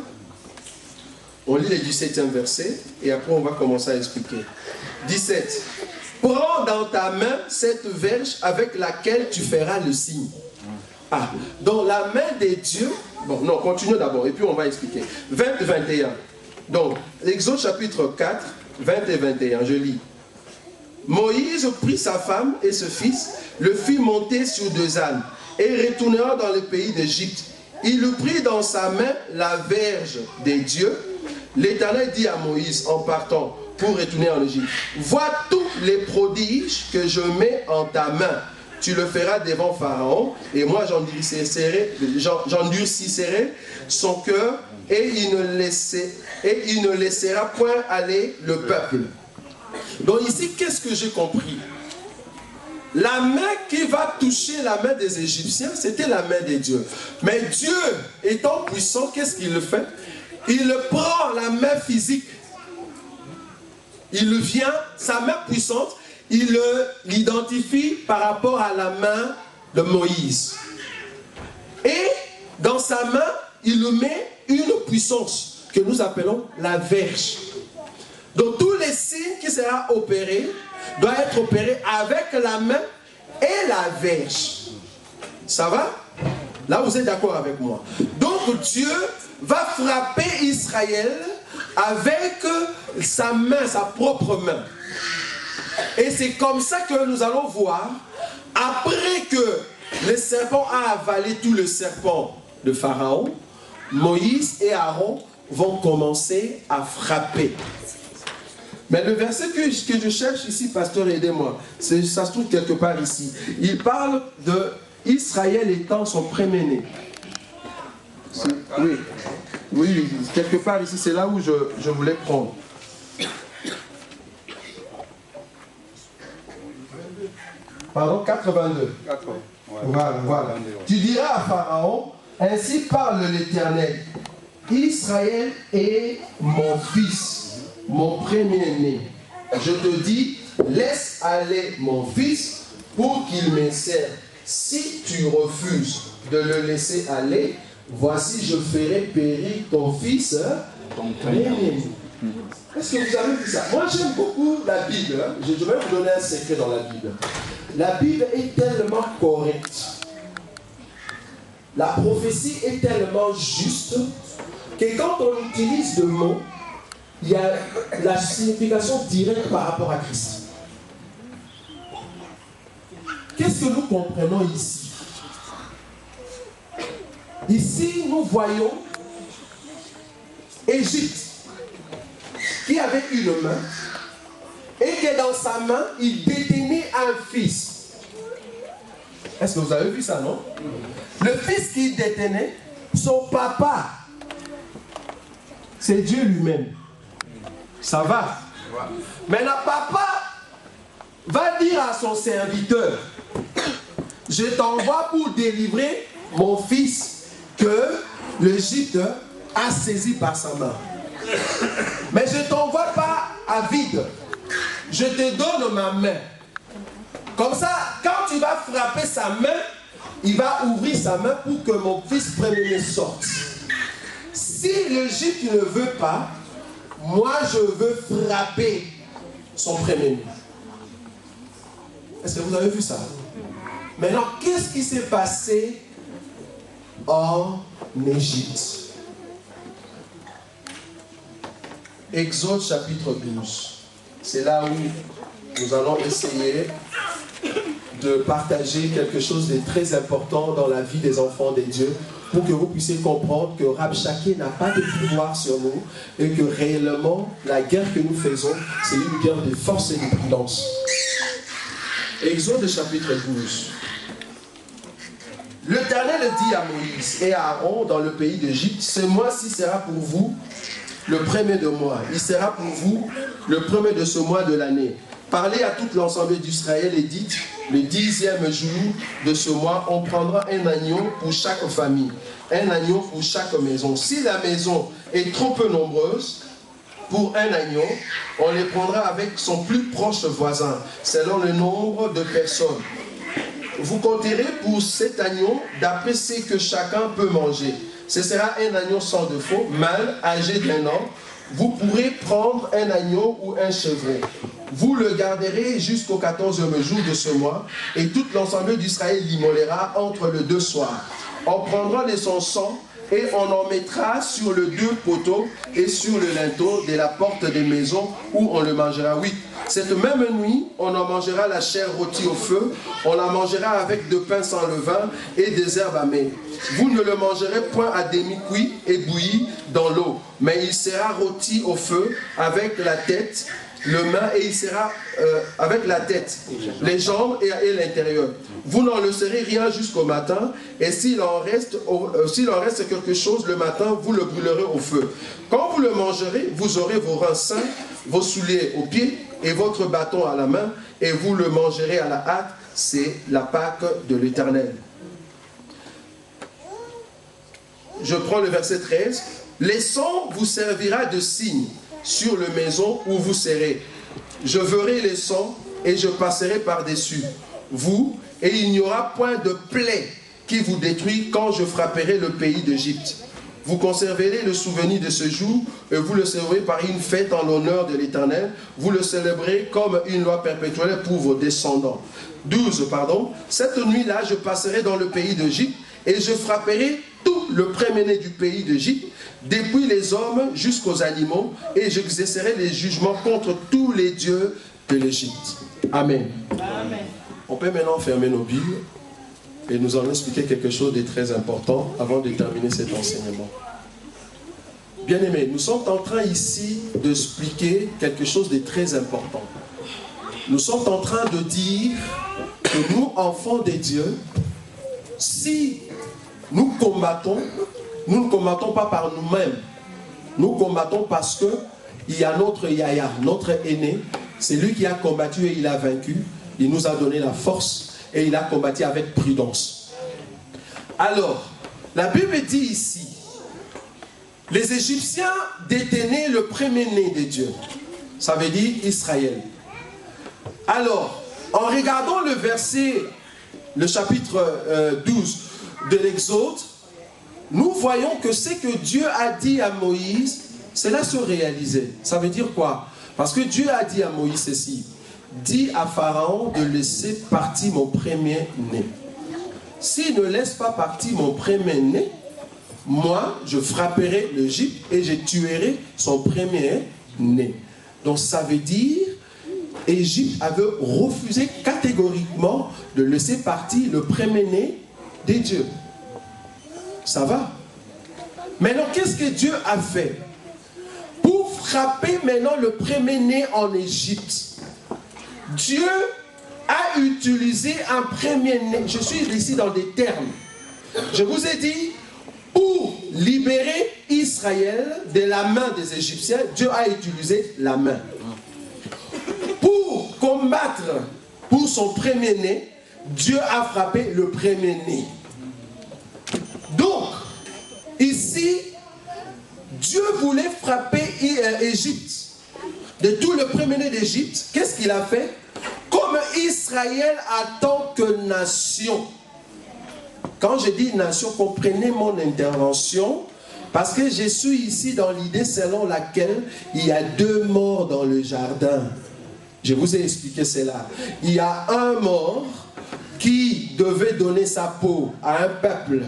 S1: On lit le 17e verset et après on va commencer à expliquer. 17. Prends dans ta main cette verge avec laquelle tu feras le signe. Ah, donc la main de Dieu. Bon, non, continuons d'abord et puis on va expliquer. 20 et 21. Donc, Exode chapitre 4, 20 et 21, je lis. Moïse prit sa femme et ce fils, le fit monter sur deux ânes et retournèrent dans le pays d'Égypte. Il prit dans sa main la verge des dieux. L'Éternel dit à Moïse en partant pour retourner en Égypte, vois tous les prodiges que je mets en ta main. Tu le feras devant Pharaon et moi j'endurcirai son cœur et il ne laissera point aller le peuple. Donc ici, qu'est-ce que j'ai compris? La main qui va toucher la main des Égyptiens, c'était la main de Dieu. Mais Dieu, étant puissant, qu'est-ce qu'il fait? Il prend la main physique. Il vient, sa main puissante, il l'identifie par rapport à la main de Moïse. Et dans sa main, il met une puissance que nous appelons la verge. Donc tous les signes qui seront opérés doivent être opérés avec la main et la verge. Ça va? Là vous êtes d'accord avec moi. Donc Dieu va frapper Israël avec sa main, sa propre main. Et c'est comme ça que nous allons voir, après que le serpent a avalé tout le serpent de Pharaon, Moïse et Aaron vont commencer à frapper. Mais le verset que je cherche ici, pasteur, aidez-moi, ça se trouve quelque part ici. Il parle de Israël étant son premier-né. Oui, quelque part ici, c'est là où je voulais prendre. Pardon, 82. Voilà. Tu diras à Pharaon, ainsi parle l'Éternel. Israël est mon fils, mon premier-né. Je te dis, laisse aller mon fils pour qu'il me serve. Si tu refuses de le laisser aller, voici je ferai périr ton fils, ton premier-né. Est-ce que vous avez vu ça? Moi j'aime beaucoup la Bible. Hein? Je vais vous donner un secret dans la Bible. La Bible est tellement correcte. La prophétie est tellement juste que quand on utilise le mot, il y a la signification directe par rapport à Christ. Qu'est-ce que nous comprenons ici? Ici, nous voyons Égypte qui avait une main et que dans sa main, il détenait un fils. Est-ce que vous avez vu ça, non? Le fils qu'il détenait, son papa c'est Dieu lui-même. Ça va. Maintenant, papa va dire à son serviteur, je t'envoie pour délivrer mon fils que l'Égypte a saisi par sa main. Mais je ne t'envoie pas à vide. Je te donne ma main. Comme ça, quand tu vas frapper sa main, il va ouvrir sa main pour que mon fils premier-né sorte. Si l'Égypte ne veut pas, moi je veux frapper son premier-né. Est-ce que vous avez vu ça? Maintenant, qu'est-ce qui s'est passé en Égypte? Exode chapitre 12. C'est là où nous allons essayer de partager quelque chose de très important dans la vie des enfants de Dieu pour que vous puissiez comprendre que Rabshakeh n'a pas de pouvoir sur nous et que réellement la guerre que nous faisons, c'est une guerre de force et de prudence. Exode chapitre 12. L'Éternel dit à Moïse et à Aaron dans le pays d'Égypte, ce mois-ci sera pour vous le premier de mois. Il sera pour vous le premier de ce mois de l'année. Parlez à toute l'ensemble d'Israël et dites, le 10e jour de ce mois, on prendra un agneau pour chaque famille, un agneau pour chaque maison. Si la maison est trop peu nombreuse, pour un agneau, on les prendra avec son plus proche voisin, selon le nombre de personnes. Vous compterez pour cet agneau d'après ce que chacun peut manger. Ce sera un agneau sans défaut, mâle, âgé d'1 an. Vous pourrez prendre un agneau ou un chevreau. Vous le garderez jusqu'au 14e jour de ce mois, et toute l'ensemble d'Israël l'immolera entre les 2 soirs. On prendra de son sang et on en mettra sur le 2 poteaux et sur le linteau de la porte des maisons où on le mangera. Oui, cette même nuit, on en mangera la chair rôtie au feu, on la mangera avec de pain sans levain et des herbes amères. Vous ne le mangerez point à demi-cuit et bouilli dans l'eau, mais il sera rôti au feu avec la tête, le main, et il sera avec la tête, les jambes et l'intérieur. Vous n'en laisserez rien jusqu'au matin, et s'il en reste quelque chose le matin, vous le brûlerez au feu. Quand vous le mangerez, vous aurez vos reins sains, vos souliers aux pieds et votre bâton à la main, et vous le mangerez à la hâte. C'est la Pâque de l'Éternel. Je prends le verset 13. Les sangs vous servira de signe sur la maison où vous serez. Je verrai les sangs et je passerai par-dessus vous, et il n'y aura point de plaie qui vous détruit quand je frapperai le pays d'Égypte. Vous conserverez le souvenir de ce jour et vous le célébrerez par une fête en l'honneur de l'Éternel. Vous le célébrerez comme une loi perpétuelle pour vos descendants. 12, pardon. Cette nuit-là, je passerai dans le pays d'Égypte et je frapperai tout le premier-né du pays d'Égypte, depuis les hommes jusqu'aux animaux, et j'exercerai les jugements contre tous les dieux de l'Égypte. Amen. Amen. On peut maintenant fermer nos Bibles et nous allons expliquer quelque chose de très important avant de terminer cet enseignement. Bien-aimés, nous sommes en train ici d'expliquer quelque chose de très important. Nous sommes en train de dire que nous, enfants de Dieu, si nous combattons, nous ne combattons pas par nous-mêmes. Nous combattons parce qu'il y a notre Yaya, notre aîné. C'est lui qui a combattu et il a vaincu. Il nous a donné la force et il a combattu avec prudence. Alors, la Bible dit ici, les Égyptiens détenaient le premier-né de Dieu. Ça veut dire Israël. Alors, en regardant le verset, le chapitre 12 de l'Exode, nous voyons que ce que Dieu a dit à Moïse, cela se réalisait. Ça veut dire quoi? Parce que Dieu a dit à Moïse ceci: dis à Pharaon de laisser partir mon premier-né. S'il ne laisse pas partir mon premier-né, moi, je frapperai l'Égypte et je tuerai son premier-né. Donc ça veut dire, Égypte avait refusé catégoriquement de laisser partir le premier-né des dieux. Ça va? Maintenant, qu'est-ce que Dieu a fait? Pour frapper maintenant le premier-né en Égypte, Dieu a utilisé un premier-né. Je suis ici dans des termes. Je vous ai dit, pour libérer Israël. Israël de la main des Égyptiens, Dieu a utilisé la main. Pour combattre pour son premier-né, Dieu a frappé le premier-né. Donc, ici, Dieu voulait frapper Égypte. De tout le premier-né d'Égypte, qu'est-ce qu'il a fait? Comme Israël en tant que nation. Quand je dis nation, comprenez mon intervention, parce que je suis ici dans l'idée selon laquelle il y a 2 morts dans le jardin. Je vous ai expliqué cela. Il y a un mort qui devait donner sa peau à un peuple,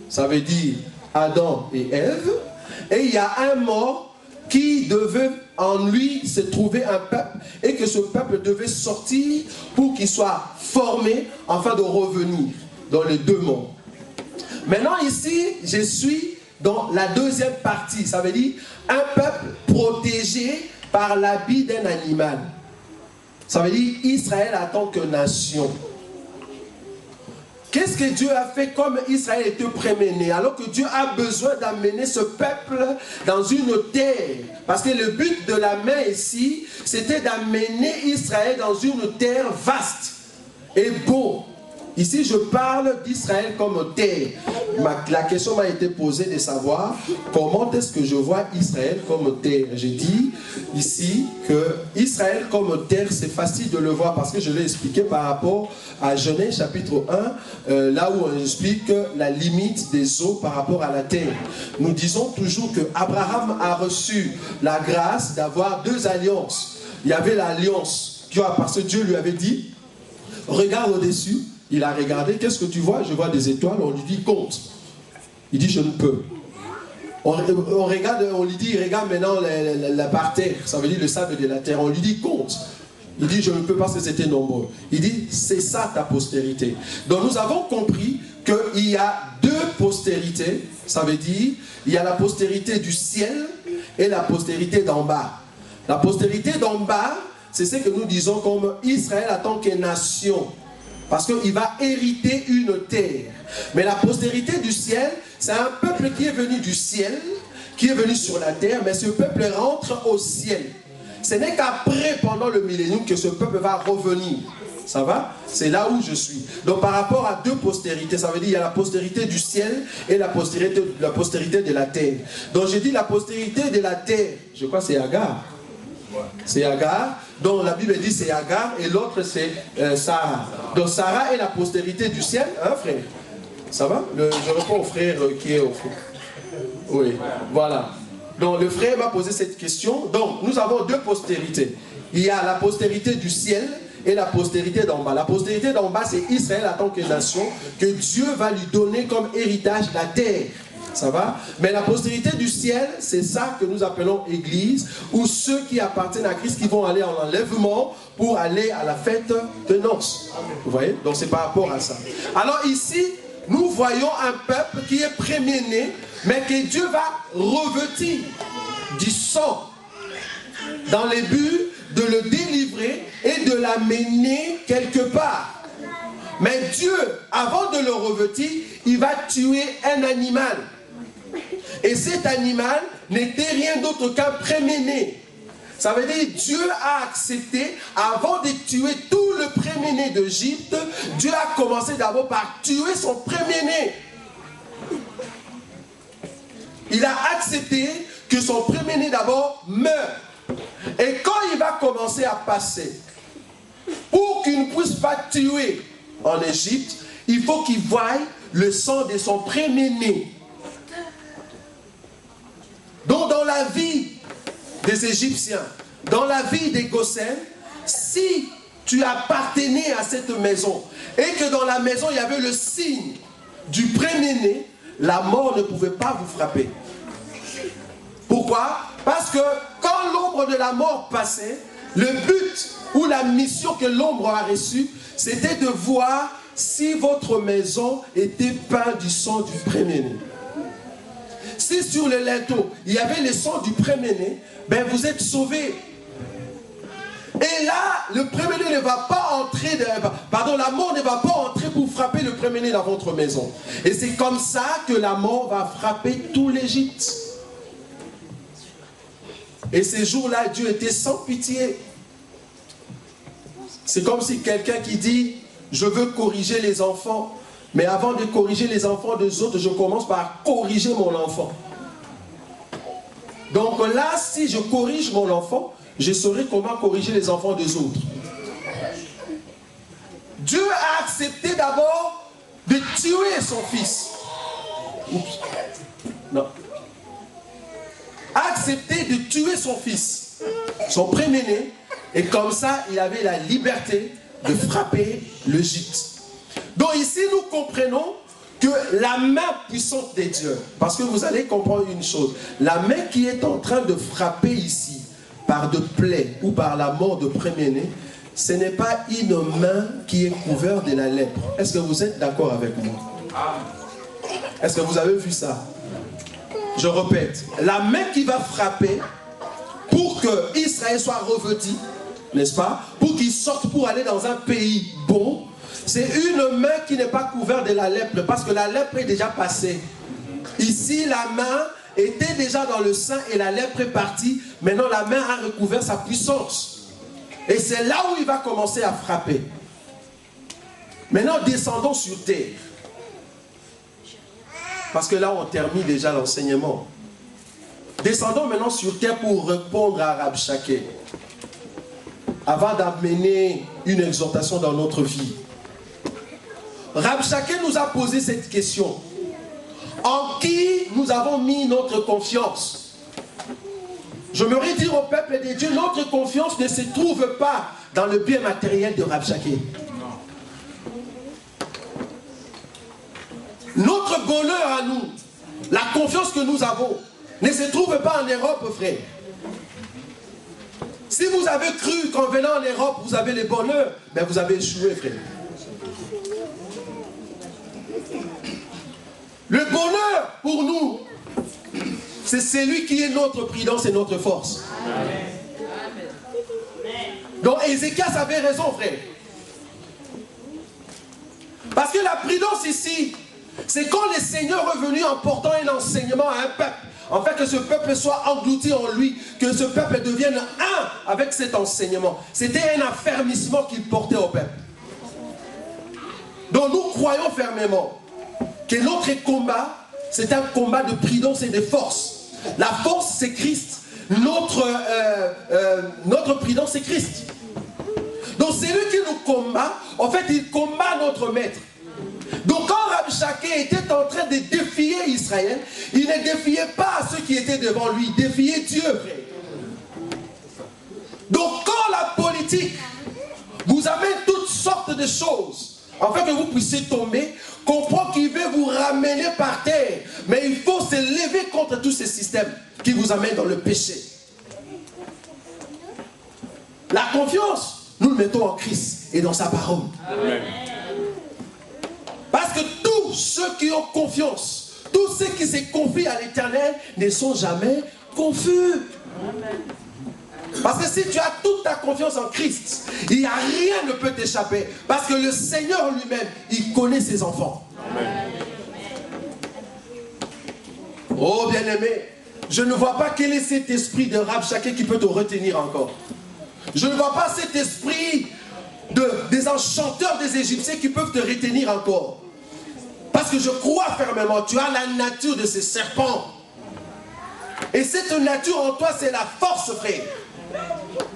S1: ça veut dire Adam et Ève, et il y a un mort qui devait en lui se trouver un peuple, et que ce peuple devait sortir pour qu'il soit formé afin de revenir dans les 2 mondes. Maintenant ici, je suis dans la deuxième partie, ça veut dire un peuple protégé par l'habit d'un animal. Ça veut dire Israël en tant que nation. Qu'est-ce que Dieu a fait comme Israël était premier-né? Alors que Dieu a besoin d'amener ce peuple dans une terre. Parce que le but de la main ici, c'était d'amener Israël dans une terre vaste et beau. Ici, je parle d'Israël comme terre. La question m'a été posée de savoir comment est-ce que je vois Israël comme terre. J'ai dit ici que Israël comme terre, c'est facile de le voir parce que je l'ai expliqué par rapport à Genèse chapitre 1, là où on explique la limite des eaux par rapport à la terre. Nous disons toujours que Abraham a reçu la grâce d'avoir 2 alliances. Il y avait l'alliance, parce que Dieu lui avait dit, regarde au-dessus. Il a regardé, qu'est-ce que tu vois? Je vois des étoiles, on lui dit compte. Il dit je ne peux. On regarde, on lui dit regarde maintenant la par terre, ça veut dire le sable de la terre, on lui dit compte. Il dit je ne peux pas parce que c'était nombreux. Il dit c'est ça ta postérité. Donc nous avons compris qu'il y a 2 postérités, ça veut dire il y a la postérité du ciel et la postérité d'en bas. La postérité d'en bas, c'est ce que nous disons comme Israël en tant que nation. Parce qu'il va hériter une terre. Mais la postérité du ciel, c'est un peuple qui est venu du ciel, qui est venu sur la terre, mais ce peuple rentre au ciel. Ce n'est qu'après, pendant le millénium, que ce peuple va revenir. Ça va? C'est là où je suis. Donc par rapport à 2 postérités, ça veut dire qu'il y a la postérité du ciel et la postérité de la terre. Donc j'ai dit la postérité de la terre, je crois que c'est Agar. C'est Agar, dont la Bible dit c'est Agar, et l'autre c'est Sarah. Donc Sarah est la postérité du ciel, hein frère? Ça va? Je réponds au frère qui est au fond. Oui, voilà. Donc le frère m'a posé cette question. Donc nous avons 2 postérités. Il y a la postérité du ciel et la postérité d'en bas. La postérité d'en bas, c'est Israël en tant que nation, que Dieu va lui donner comme héritage la terre. Ça va? Mais la postérité du ciel, c'est ça que nous appelons Église, ou ceux qui appartiennent à Christ qui vont aller en enlèvement pour aller à la fête de noces. Vous voyez? Donc c'est par rapport à ça. Alors ici, nous voyons un peuple qui est premier-né, mais que Dieu va revêtir du sang dans les buts de le délivrer et de l'amener quelque part. Mais Dieu, avant de le revêtir, il va tuer un animal. Et cet animal n'était rien d'autre qu'un premier-né. Ça veut dire que Dieu a accepté, avant de tuer tout le premier-né d'Égypte, Dieu a commencé d'abord par tuer son premier-né. Il a accepté que son premier-né d'abord meure. Et quand il va commencer à passer, pour qu'il ne puisse pas tuer en Égypte, il faut qu'il voie le sang de son premier-né. Donc dans la vie des Égyptiens, dans la vie des Gossènes, si tu appartenais à cette maison et que dans la maison il y avait le signe du premier-né, la mort ne pouvait pas vous frapper. Pourquoi? Parce que quand l'ombre de la mort passait, le but ou la mission que l'ombre a reçue, c'était de voir si votre maison était peinte du sang du premier-né. Si sur le linteau, il y avait le sang du premier-né, ben vous êtes sauvés. Et là, le premier-né ne va pas entrer, la mort ne va pas entrer pour frapper le premier-né dans votre maison. Et c'est comme ça que la mort va frapper tout l'Égypte. Et ces jours-là, Dieu était sans pitié. C'est comme si quelqu'un qui dit, je veux corriger les enfants, mais avant de corriger les enfants des autres, je commence par corriger mon enfant. Donc là, si je corrige mon enfant, je saurai comment corriger les enfants des autres. Dieu a accepté d'abord de tuer son fils. Oups. Non. A accepté de tuer son fils, son premier-né, et comme ça, il avait la liberté de frapper l'Égypte. Donc ici, nous comprenons que la main puissante des dieux, parce que vous allez comprendre une chose, la main qui est en train de frapper ici, par de plaies ou par la mort de premier-né, ce n'est pas une main qui est couverte de la lèpre. Est-ce que vous êtes d'accord avec moi? Est-ce que vous avez vu ça? Je répète, la main qui va frapper pour que Israël soit revêtu, n'est-ce pas? Pour qu'il sorte pour aller dans un pays bon, c'est une main qui n'est pas couverte de la lèpre, parce que la lèpre est déjà passée. Ici, la main était déjà dans le sein et la lèpre est partie. Maintenant, la main a recouvert sa puissance. Et c'est là où il va commencer à frapper. Maintenant, descendons sur terre. Parce que là, on termine déjà l'enseignement. Descendons maintenant sur terre pour répondre à Rabshakeh. Avant d'amener une exhortation dans notre vie. Rabshakeh nous a posé cette question. En qui nous avons mis notre confiance? Je me dire au peuple de Dieu, notre confiance ne se trouve pas dans le bien matériel de Rabshakeh. Notre bonheur à nous, la confiance que nous avons, ne se trouve pas en Europe, frère. Si vous avez cru qu'en venant en Europe, vous avez le bonheur, ben vous avez échoué, frère. Le bonheur, pour nous, c'est celui qui est notre prudence et notre force. Amen. Donc Ézéchias avait raison, frère. Parce que la prudence ici, c'est quand le Seigneur est venu en portant un enseignement à un peuple, en fait que ce peuple soit englouti en lui, que ce peuple devienne un avec cet enseignement. C'était un affermissement qu'il portait au peuple. Donc nous croyons fermement que notre combat, c'est un combat de prudence et de force. La force, c'est Christ. Notre prudence, c'est Christ. Donc celui qui nous combat, en fait, il combat notre maître. Donc quand Rabshakeh était en train de défier Israël, il ne défiait pas ceux qui étaient devant lui, il défiait Dieu, frère. Donc quand la politique vous amène toutes sortes de choses, afin que vous puissiez tomber, comprends qu'il veut vous ramener par terre. Mais il faut se lever contre tous ces systèmes qui vous amènent dans le péché. La confiance, nous le mettons en Christ et dans sa parole. Amen. Parce que tous ceux qui ont confiance, tous ceux qui se confient à l'Éternel ne sont jamais confus. Amen. Parce que si tu as toute ta confiance en Christ, il n'y a rien ne peut t'échapper. Parce que le Seigneur lui-même, il connaît ses enfants. Amen. Oh bien-aimé, je ne vois pas quel est cet esprit de Rabshakeh qui peut te retenir encore. Je ne vois pas cet esprit des enchanteurs des Égyptiens qui peuvent te retenir encore. Parce que je crois fermement, tu as la nature de ces serpents. Et cette nature en toi, c'est la force, frère.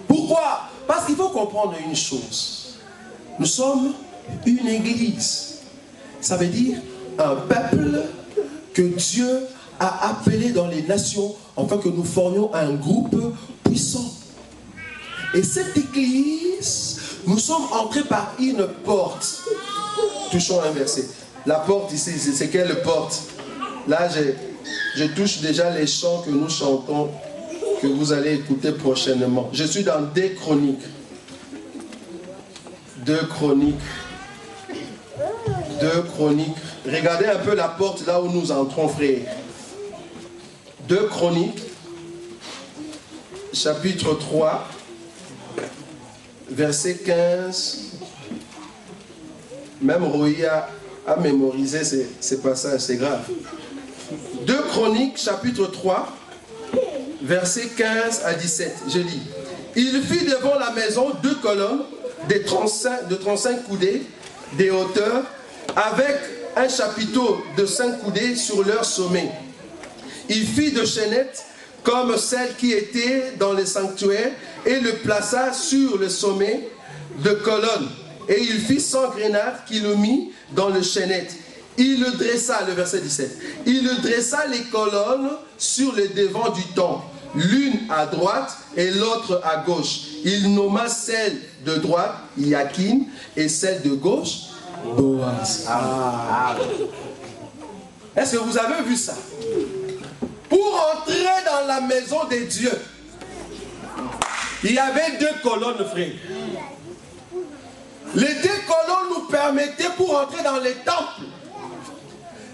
S1: Pourquoi? Parce qu'il faut comprendre une chose. Nous sommes une église. Ça veut dire un peuple que Dieu a appelé dans les nations afin que nous formions un groupe puissant. Et cette église, nous sommes entrés par une porte. Touchons un verset. La porte ici, c'est quelle porte? Là, je touche déjà les chants que nous chantons, que vous allez écouter prochainement. Je suis dans 2 Chroniques. 2 Chroniques. 2 Chroniques. Regardez un peu la porte là où nous entrons, frère. 2 Chroniques, chapitre 3, verset 15. Même Roy a mémorisé ces passages, c'est grave. 2 Chroniques, chapitre 3, versets 15 à 17. Je lis. Il fit devant la maison 2 colonnes de 35 coudées de hauteur, avec un chapiteau de 5 coudées sur leur sommet. Il fit de chaînettes comme celles qui étaient dans le sanctuaire et le plaça sur le sommet de colonnes. Et il fit 100 grenades qu'il le mit dans le chaînette. Il le dressa, le verset 17, il le dressa les colonnes sur le devant du temple, l'une à droite et l'autre à gauche. Il nomma celle de droite Yakin et celle de gauche Boaz. Est-ce que vous avez vu ça? Pour entrer dans la maison de Dieu, il y avait 2 colonnes, frère. Les 2 colonnes nous permettaient pour entrer dans les temples.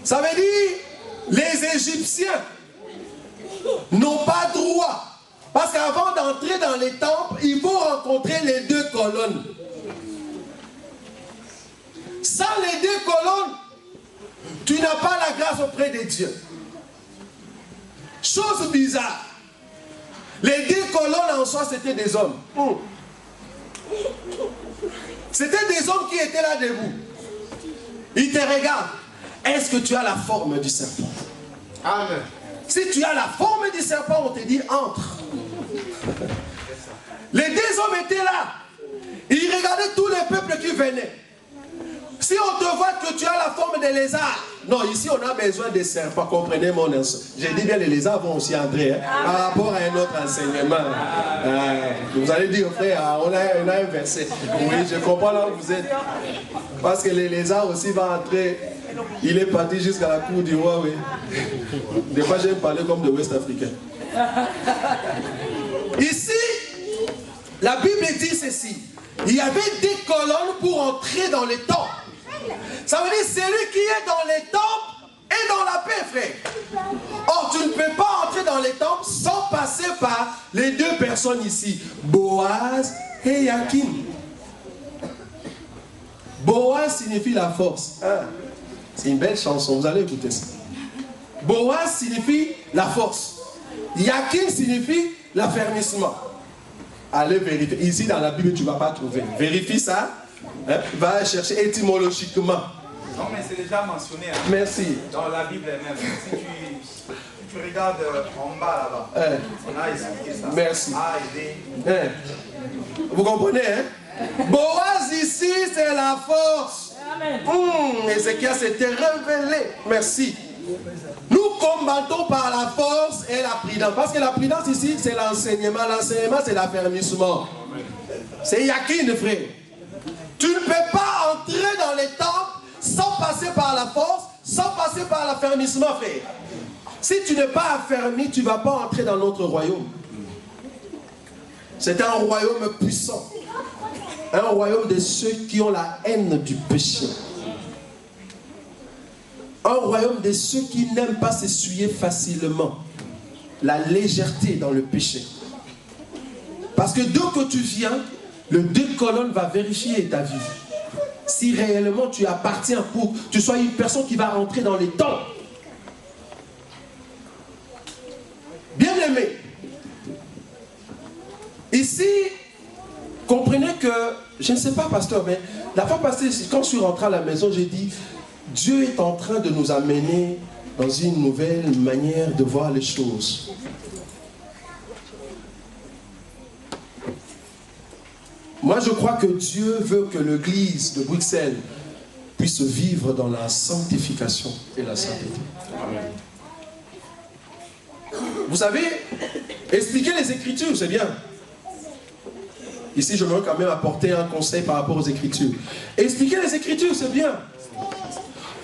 S1: Ça veut dire, les Égyptiens n'ont pas droit. Parce qu'avant d'entrer dans les temples, il faut rencontrer les 2 colonnes. Sans les 2 colonnes, tu n'as pas la grâce auprès de Dieu. Chose bizarre. Les 2 colonnes en soi, c'était des hommes. C'était des hommes qui étaient là debout. Ils te regardent. Est-ce que tu as la forme du serpent? Amen. Si tu as la forme du serpent, on te dit entre. Les 2 hommes étaient là. Ils regardaient tous les peuples qui venaient. Si on te voit que tu as la forme de lézard, non, ici on a besoin des serpents, comprenez mon instant. J'ai dit bien, les lézards vont aussi entrer, hein, par rapport à un autre enseignement. Vous allez dire, frère, on a un verset. Oui, je comprends là où vous êtes. Parce que les lézards aussi vont entrer. Il est parti jusqu'à la cour du roi, oui. Des fois, j'aime parler comme de West Africains. Ici, la Bible dit ceci. Il y avait 2 colonnes pour entrer dans les temples. Ça veut dire celui qui est dans les temples est dans la paix, frère. Or, tu ne peux pas entrer dans les temples sans passer par les 2 personnes ici, Boaz et Yakin. Boaz signifie la force. C'est une belle chanson, vous allez écouter ça. Boaz signifie la force. Yakin signifie l'affermissement. Allez vérifier. Ici dans la Bible, tu ne vas pas trouver. Vérifie ça. Hein? Va chercher étymologiquement.
S4: Non, mais c'est déjà mentionné. Hein,
S1: merci.
S4: Dans la Bible même. Si tu regardes en bas là-bas, on a expliqué ça.
S1: Merci.
S4: A et B.
S1: Vous comprenez, hein? Boaz ici, c'est la force. Ézéchiel s'était révélé. Merci. Nous combattons par la force et la prudence. Parce que la prudence ici, c'est l'enseignement. L'enseignement, c'est l'affermissement. C'est Yakin, frère. Tu ne peux pas entrer dans les temples sans passer par la force, sans passer par l'affermissement, frère. Si tu n'es pas affermi, tu ne vas pas entrer dans notre royaume. C'est un royaume puissant. Un royaume de ceux qui ont la haine du péché. Un royaume de ceux qui n'aiment pas s'essuyer facilement. La légèreté dans le péché. Parce que dès que tu viens, le 2 colonnes va vérifier ta vie. Si réellement tu appartiens pour que tu sois une personne qui va rentrer dans les temps. Bien aimé. Ici, comprenez que, je ne sais pas pasteur, mais la fois passée, quand je suis rentré à la maison, j'ai dit, Dieu est en train de nous amener dans une nouvelle manière de voir les choses. Moi, je crois que Dieu veut que l'église de Bruxelles puisse vivre dans la sanctification et la sainteté. Vous savez, expliquer les Écritures, c'est bien. Ici, je veux quand même apporter un conseil par rapport aux Écritures. Expliquer les Écritures, c'est bien.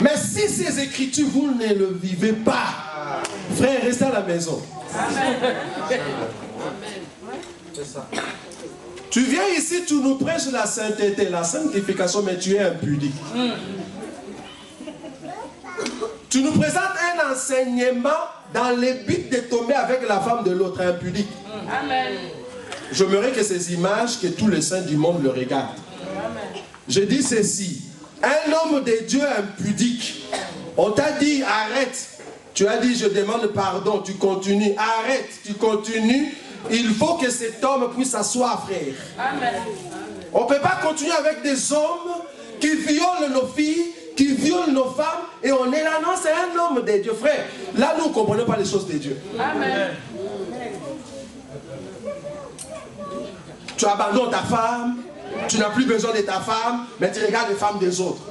S1: Mais si ces Écritures, vous ne le vivez pas, frère, restez à la maison. Amen. C'est ça. Tu viens ici, tu nous prêches la sainteté, la sanctification, mais tu es impudique. Tu nous présentes un enseignement dans le but de tomber avec la femme de l'autre, impudique. Amen. J'aimerais que ces images, que tous les saints du monde le regardent. Amen. Je dis ceci, un homme de Dieu impudique, on t'a dit arrête, Tu as dit, je demande pardon, tu continues. Arrête, tu continues. Il faut que cet homme puisse s'asseoir, frère.
S6: Amen.
S1: On ne peut pas continuer avec des hommes qui violent nos filles, qui violent nos femmes, et on est là, non, c'est un homme de Dieu, frère. Là, nous ne comprenons pas les choses de Dieu.
S6: Amen.
S1: Tu abandonnes ta femme, tu n'as plus besoin de ta femme, mais tu regardes les femmes des autres.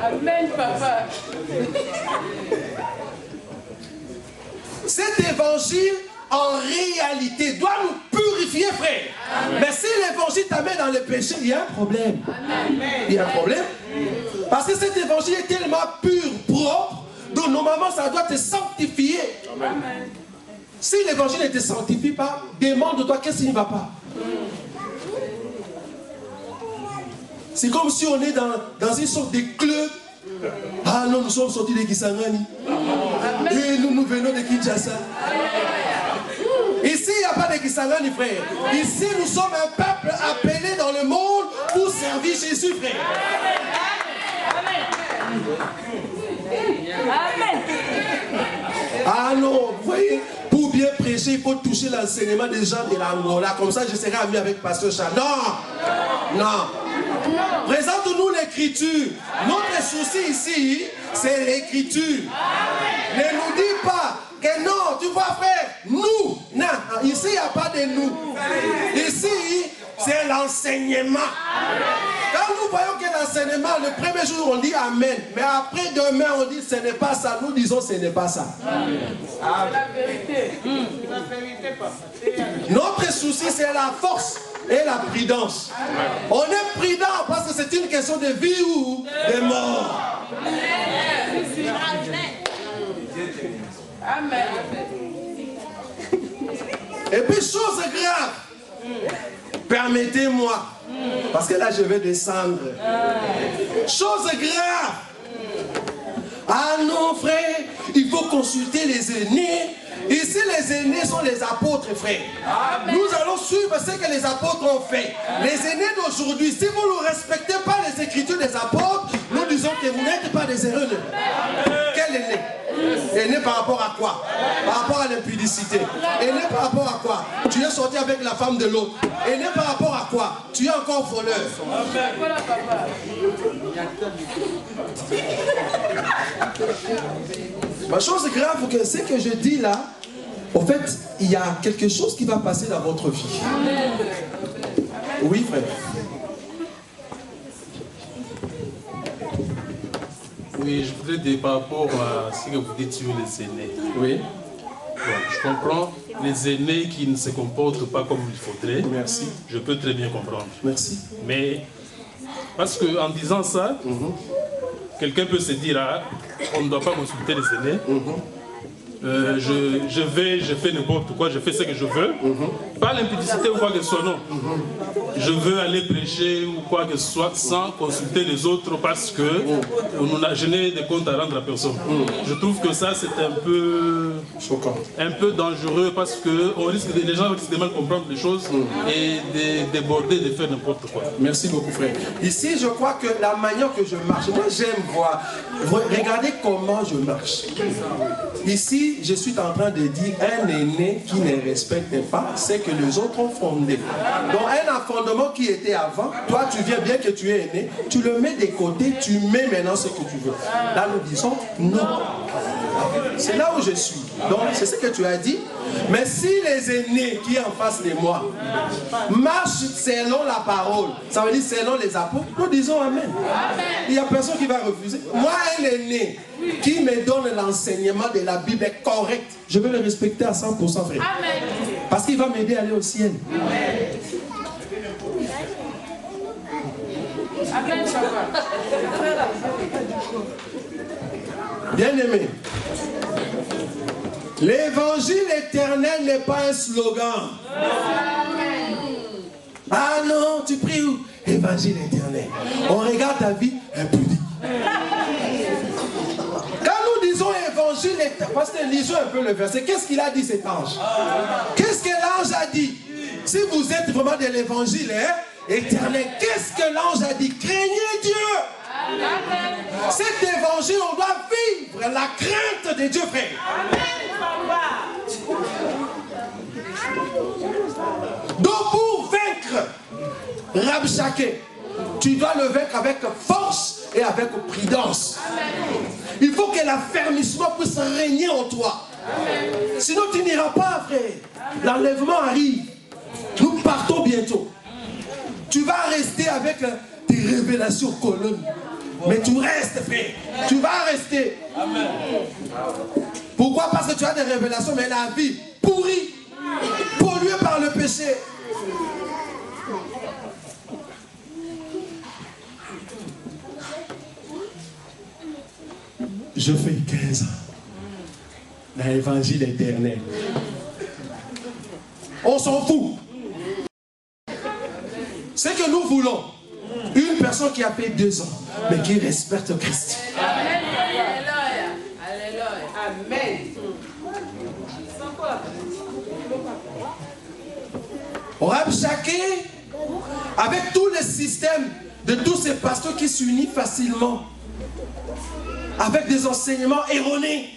S6: Amen, papa.
S1: Cet évangile, en réalité, doit nous purifier, frère. Amen. Mais si l'évangile t'amène dans le péché, il y a un problème. Amen. Il y a un problème. Parce que cet évangile est tellement pur, propre, donc normalement ça doit te sanctifier. Amen. Si l'évangile ne te sanctifie pas, demande-toi qu'est-ce qui ne va pas. C'est comme si on est dans une sorte de club. Ah non, nous sommes sortis de Kisangani. Et nous venons de Kinshasa. Ici, il n'y a pas de Kisangani, frère. Ici, nous sommes un peuple appelé dans le monde pour servir Jésus, frère.
S6: Amen.
S1: Ah non, vous voyez, pour bien prêcher, il faut toucher l'enseignement des gens de l'Angola. Comme ça, je serai ami avec Pasteur Charles. Non, non. Présente-nous l'écriture. Notre souci ici, c'est l'écriture. Ne nous dis pas que non, tu vois, frère, nous, non, ici, il n'y a pas de nous. Ici, c'est l'enseignement. Quand nous voyons que l'enseignement, le premier jour, on dit Amen. Mais après, demain, on dit ce n'est pas ça. Nous disons ce n'est pas ça.
S6: C'est la vérité. C'est la vérité, papa.
S1: Notre souci, c'est la force et la prudence. On est prudent parce que c'est une question de vie ou de mort.
S6: Amen.
S1: Et puis, chose grave, permettez-moi, parce que là, je vais descendre. Chose grave. Ah non, frère, il faut consulter les aînés. Ici, les aînés sont les apôtres, frère. Nous allons suivre ce que les apôtres ont fait. Les aînés d'aujourd'hui, si vous ne respectez pas les écritures des apôtres, nous disons que vous n'êtes pas des erreurs. Quel aîné? Aîné par rapport à quoi? Par rapport à l'impudicité. Aîné par rapport à quoi? Tu es sorti avec la femme de l'autre. Aîné par rapport à quoi? Tu es encore voleur.
S6: Voilà, papa.
S1: Ma chose grave, ce que je dis là, en fait, il y a quelque chose qui va passer dans votre vie. Oui, frère.
S2: Oui, je voudrais dire par rapport à ce que vous dites sur les aînés.
S1: Oui.
S2: Bon, je comprends les aînés qui ne se comportent pas comme il faudrait.
S1: Merci.
S2: Je peux très bien comprendre.
S1: Merci.
S2: Mais, parce qu'en disant ça, quelqu'un peut se dire, ah, on ne doit pas consulter les aînés. Je fais n'importe quoi, je fais ce que je veux. Pas l'impudicité ou quoi que ce soit, non. Je veux aller prêcher ou quoi que ce soit sans consulter les autres parce que je n'ai de compte à rendre à personne. Je trouve que ça c'est un peu
S1: choquant,
S2: un peu dangereux parce que les gens risquent de mal comprendre les choses et de déborder, de faire n'importe quoi.
S1: Merci beaucoup, frère. Ici, je crois que la manière que je marche, moi j'aime voir. Regardez comment je marche. Ici, je suis en train de dire un aîné qui ne respecte pas ce que les autres ont fondé. Donc un fondement qui était avant, toi tu viens bien que tu es aîné, tu le mets de côté, tu mets maintenant ce que tu veux. Là nous disons non. C'est là où je suis. Donc c'est ce que tu as dit. Mais si les aînés qui sont en face de moi marchent selon la parole, ça veut dire selon les apôtres, nous disons Amen. Il n'y a personne qui va refuser. Moi, un aîné qui me donne l'enseignement de la Bible est correct, je vais le respecter à 100%, frère.
S6: Amen.
S1: Parce qu'il va m'aider à aller au ciel.
S6: Amen, papa.
S1: Bien aimé, l'évangile éternel n'est pas un slogan. Ah non, tu pries où? Évangile éternel. On regarde ta vie impudique. Quand nous disons évangile éternel, parce que lisons un peu le verset, qu'est-ce qu'il a dit cet ange? Qu'est-ce que l'ange a dit? Si vous êtes vraiment de l'évangile éternel, qu'est-ce que l'ange a dit? Craignez Dieu. Cet évangile, on doit vivre la crainte de Dieu, frère. Donc pour vaincre Rabshakeh, tu dois le vaincre avec force et avec prudence. Il faut que l'affermissement puisse régner en toi. Sinon tu n'iras pas, frère. L'enlèvement arrive. Nous partons bientôt. Tu vas rester avec tes révélations colonnes. Mais tu restes, frère. Tu vas rester. Pourquoi? Parce que tu as des révélations, mais la vie pourrie, polluée par le péché. Je fais 15 ans dans l'évangile éternel. On s'en fout. C'est que nous voulons une personne qui a fait 2 ans, mais qui respecte Christ.
S6: Amen. Amen.
S1: Rabshakeh, avec tous les systèmes de tous ces pasteurs qui s'unissent facilement, avec des enseignements erronés.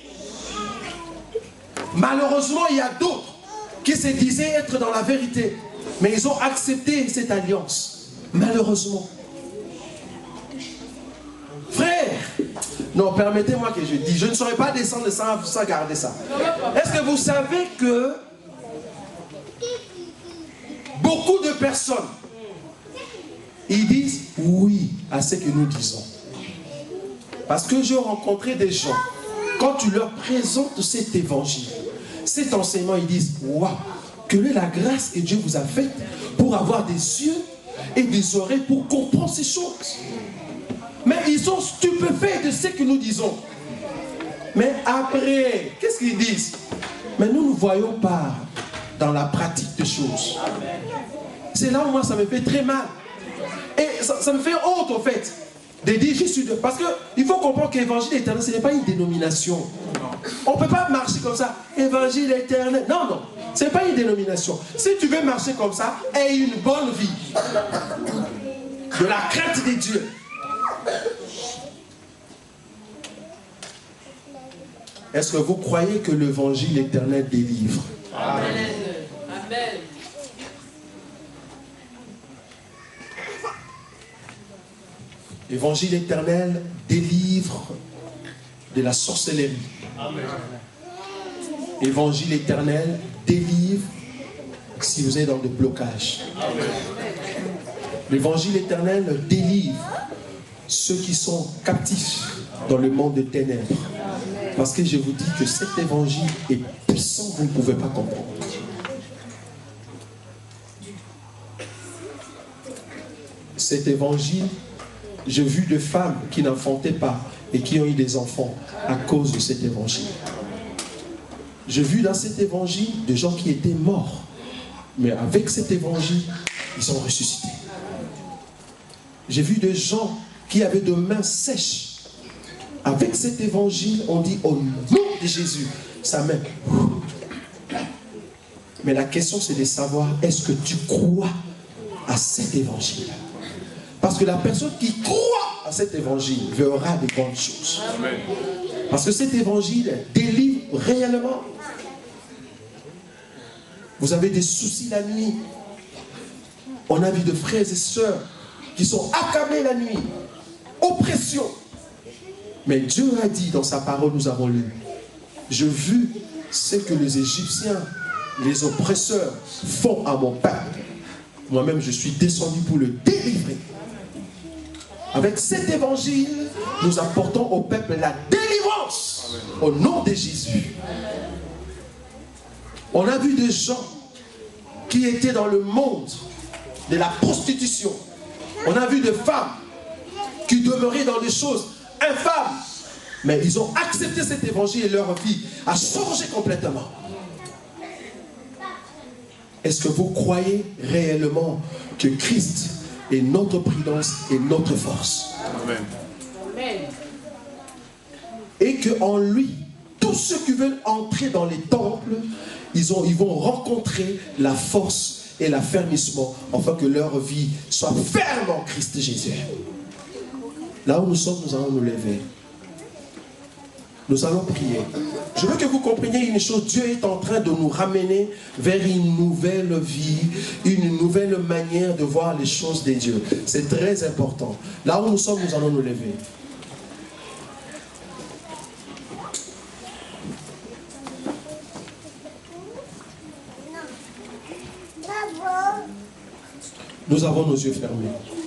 S1: Malheureusement, il y a d'autres qui se disaient être dans la vérité, mais ils ont accepté cette alliance. Malheureusement. Frère, non, permettez-moi que je dise, je ne saurais pas descendre sans garder ça. Est-ce que vous savez que beaucoup de personnes, ils disent oui à ce que nous disons? Parce que j'ai rencontré des gens, quand tu leur présentes cet évangile, cet enseignement, ils disent waouh, quelle est la grâce que Dieu vous a faite pour avoir des yeux et des oreilles pour comprendre ces choses. Mais ils sont stupéfaits de ce que nous disons. Mais après, qu'est-ce qu'ils disent? Mais nous ne voyons pas dans la pratique des choses. C'est là où moi ça me fait très mal. Et ça me fait honte en fait de dire je suis de... Parce qu'il faut comprendre qu'évangile éternel, ce n'est pas une dénomination. On ne peut pas marcher comme ça. Évangile éternel. Non, non. Ce n'est pas une dénomination. Si tu veux marcher comme ça, aie une bonne vie. De la crainte de Dieu. Est-ce que vous croyez que l'évangile éternel délivre?
S6: Amen. Amen.
S1: L'évangile éternel délivre de la sorcellerie.
S3: Amen.
S1: L'évangile éternel délivre si vous êtes dans des blocages. L'évangile éternel délivre ceux qui sont captifs dans le monde des ténèbres. Parce que je vous dis que cet évangile est puissant, vous ne pouvez pas comprendre. Cet évangile, j'ai vu des femmes qui n'enfantaient pas et qui ont eu des enfants à cause de cet évangile. J'ai vu dans cet évangile des gens qui étaient morts. Mais avec cet évangile, ils sont ressuscités. J'ai vu des gens qui avaient de mains sèches. Avec cet évangile, on dit au nom de Jésus, sa main. Mais la question c'est de savoir, est-ce que tu crois à cet évangile? Parce que la personne qui croit à cet évangile verra de grandes choses. Amen. Parce que cet évangile délivre réellement. Vous avez des soucis la nuit. On a vu de frères et sœurs qui sont accablés la nuit. Oppression. Mais Dieu a dit dans sa parole, nous avons lu. Je vis ce que les Égyptiens, les oppresseurs font à mon peuple. Moi-même, je suis descendu pour le délivrer. Avec cet évangile, nous apportons au peuple la délivrance. Au nom de Jésus. On a vu des gens qui étaient dans le monde de la prostitution. On a vu des femmes qui demeuraient dans des choses infâmes. Mais ils ont accepté cet évangile et leur vie a changé complètement. Est-ce que vous croyez réellement que Christ est notre prudence et notre force? Amen. Et qu'en lui, tous ceux qui veulent entrer dans les temples, ils vont rencontrer la force et l'affermissement afin que leur vie soit ferme en Christ Jésus. Là où nous sommes, nous allons nous lever. Nous allons prier. Je veux que vous compreniez une chose. Dieu est en train de nous ramener vers une nouvelle vie, une nouvelle manière de voir les choses de Dieu. C'est très important. Là où nous sommes, nous allons nous lever. Nous avons nos yeux fermés.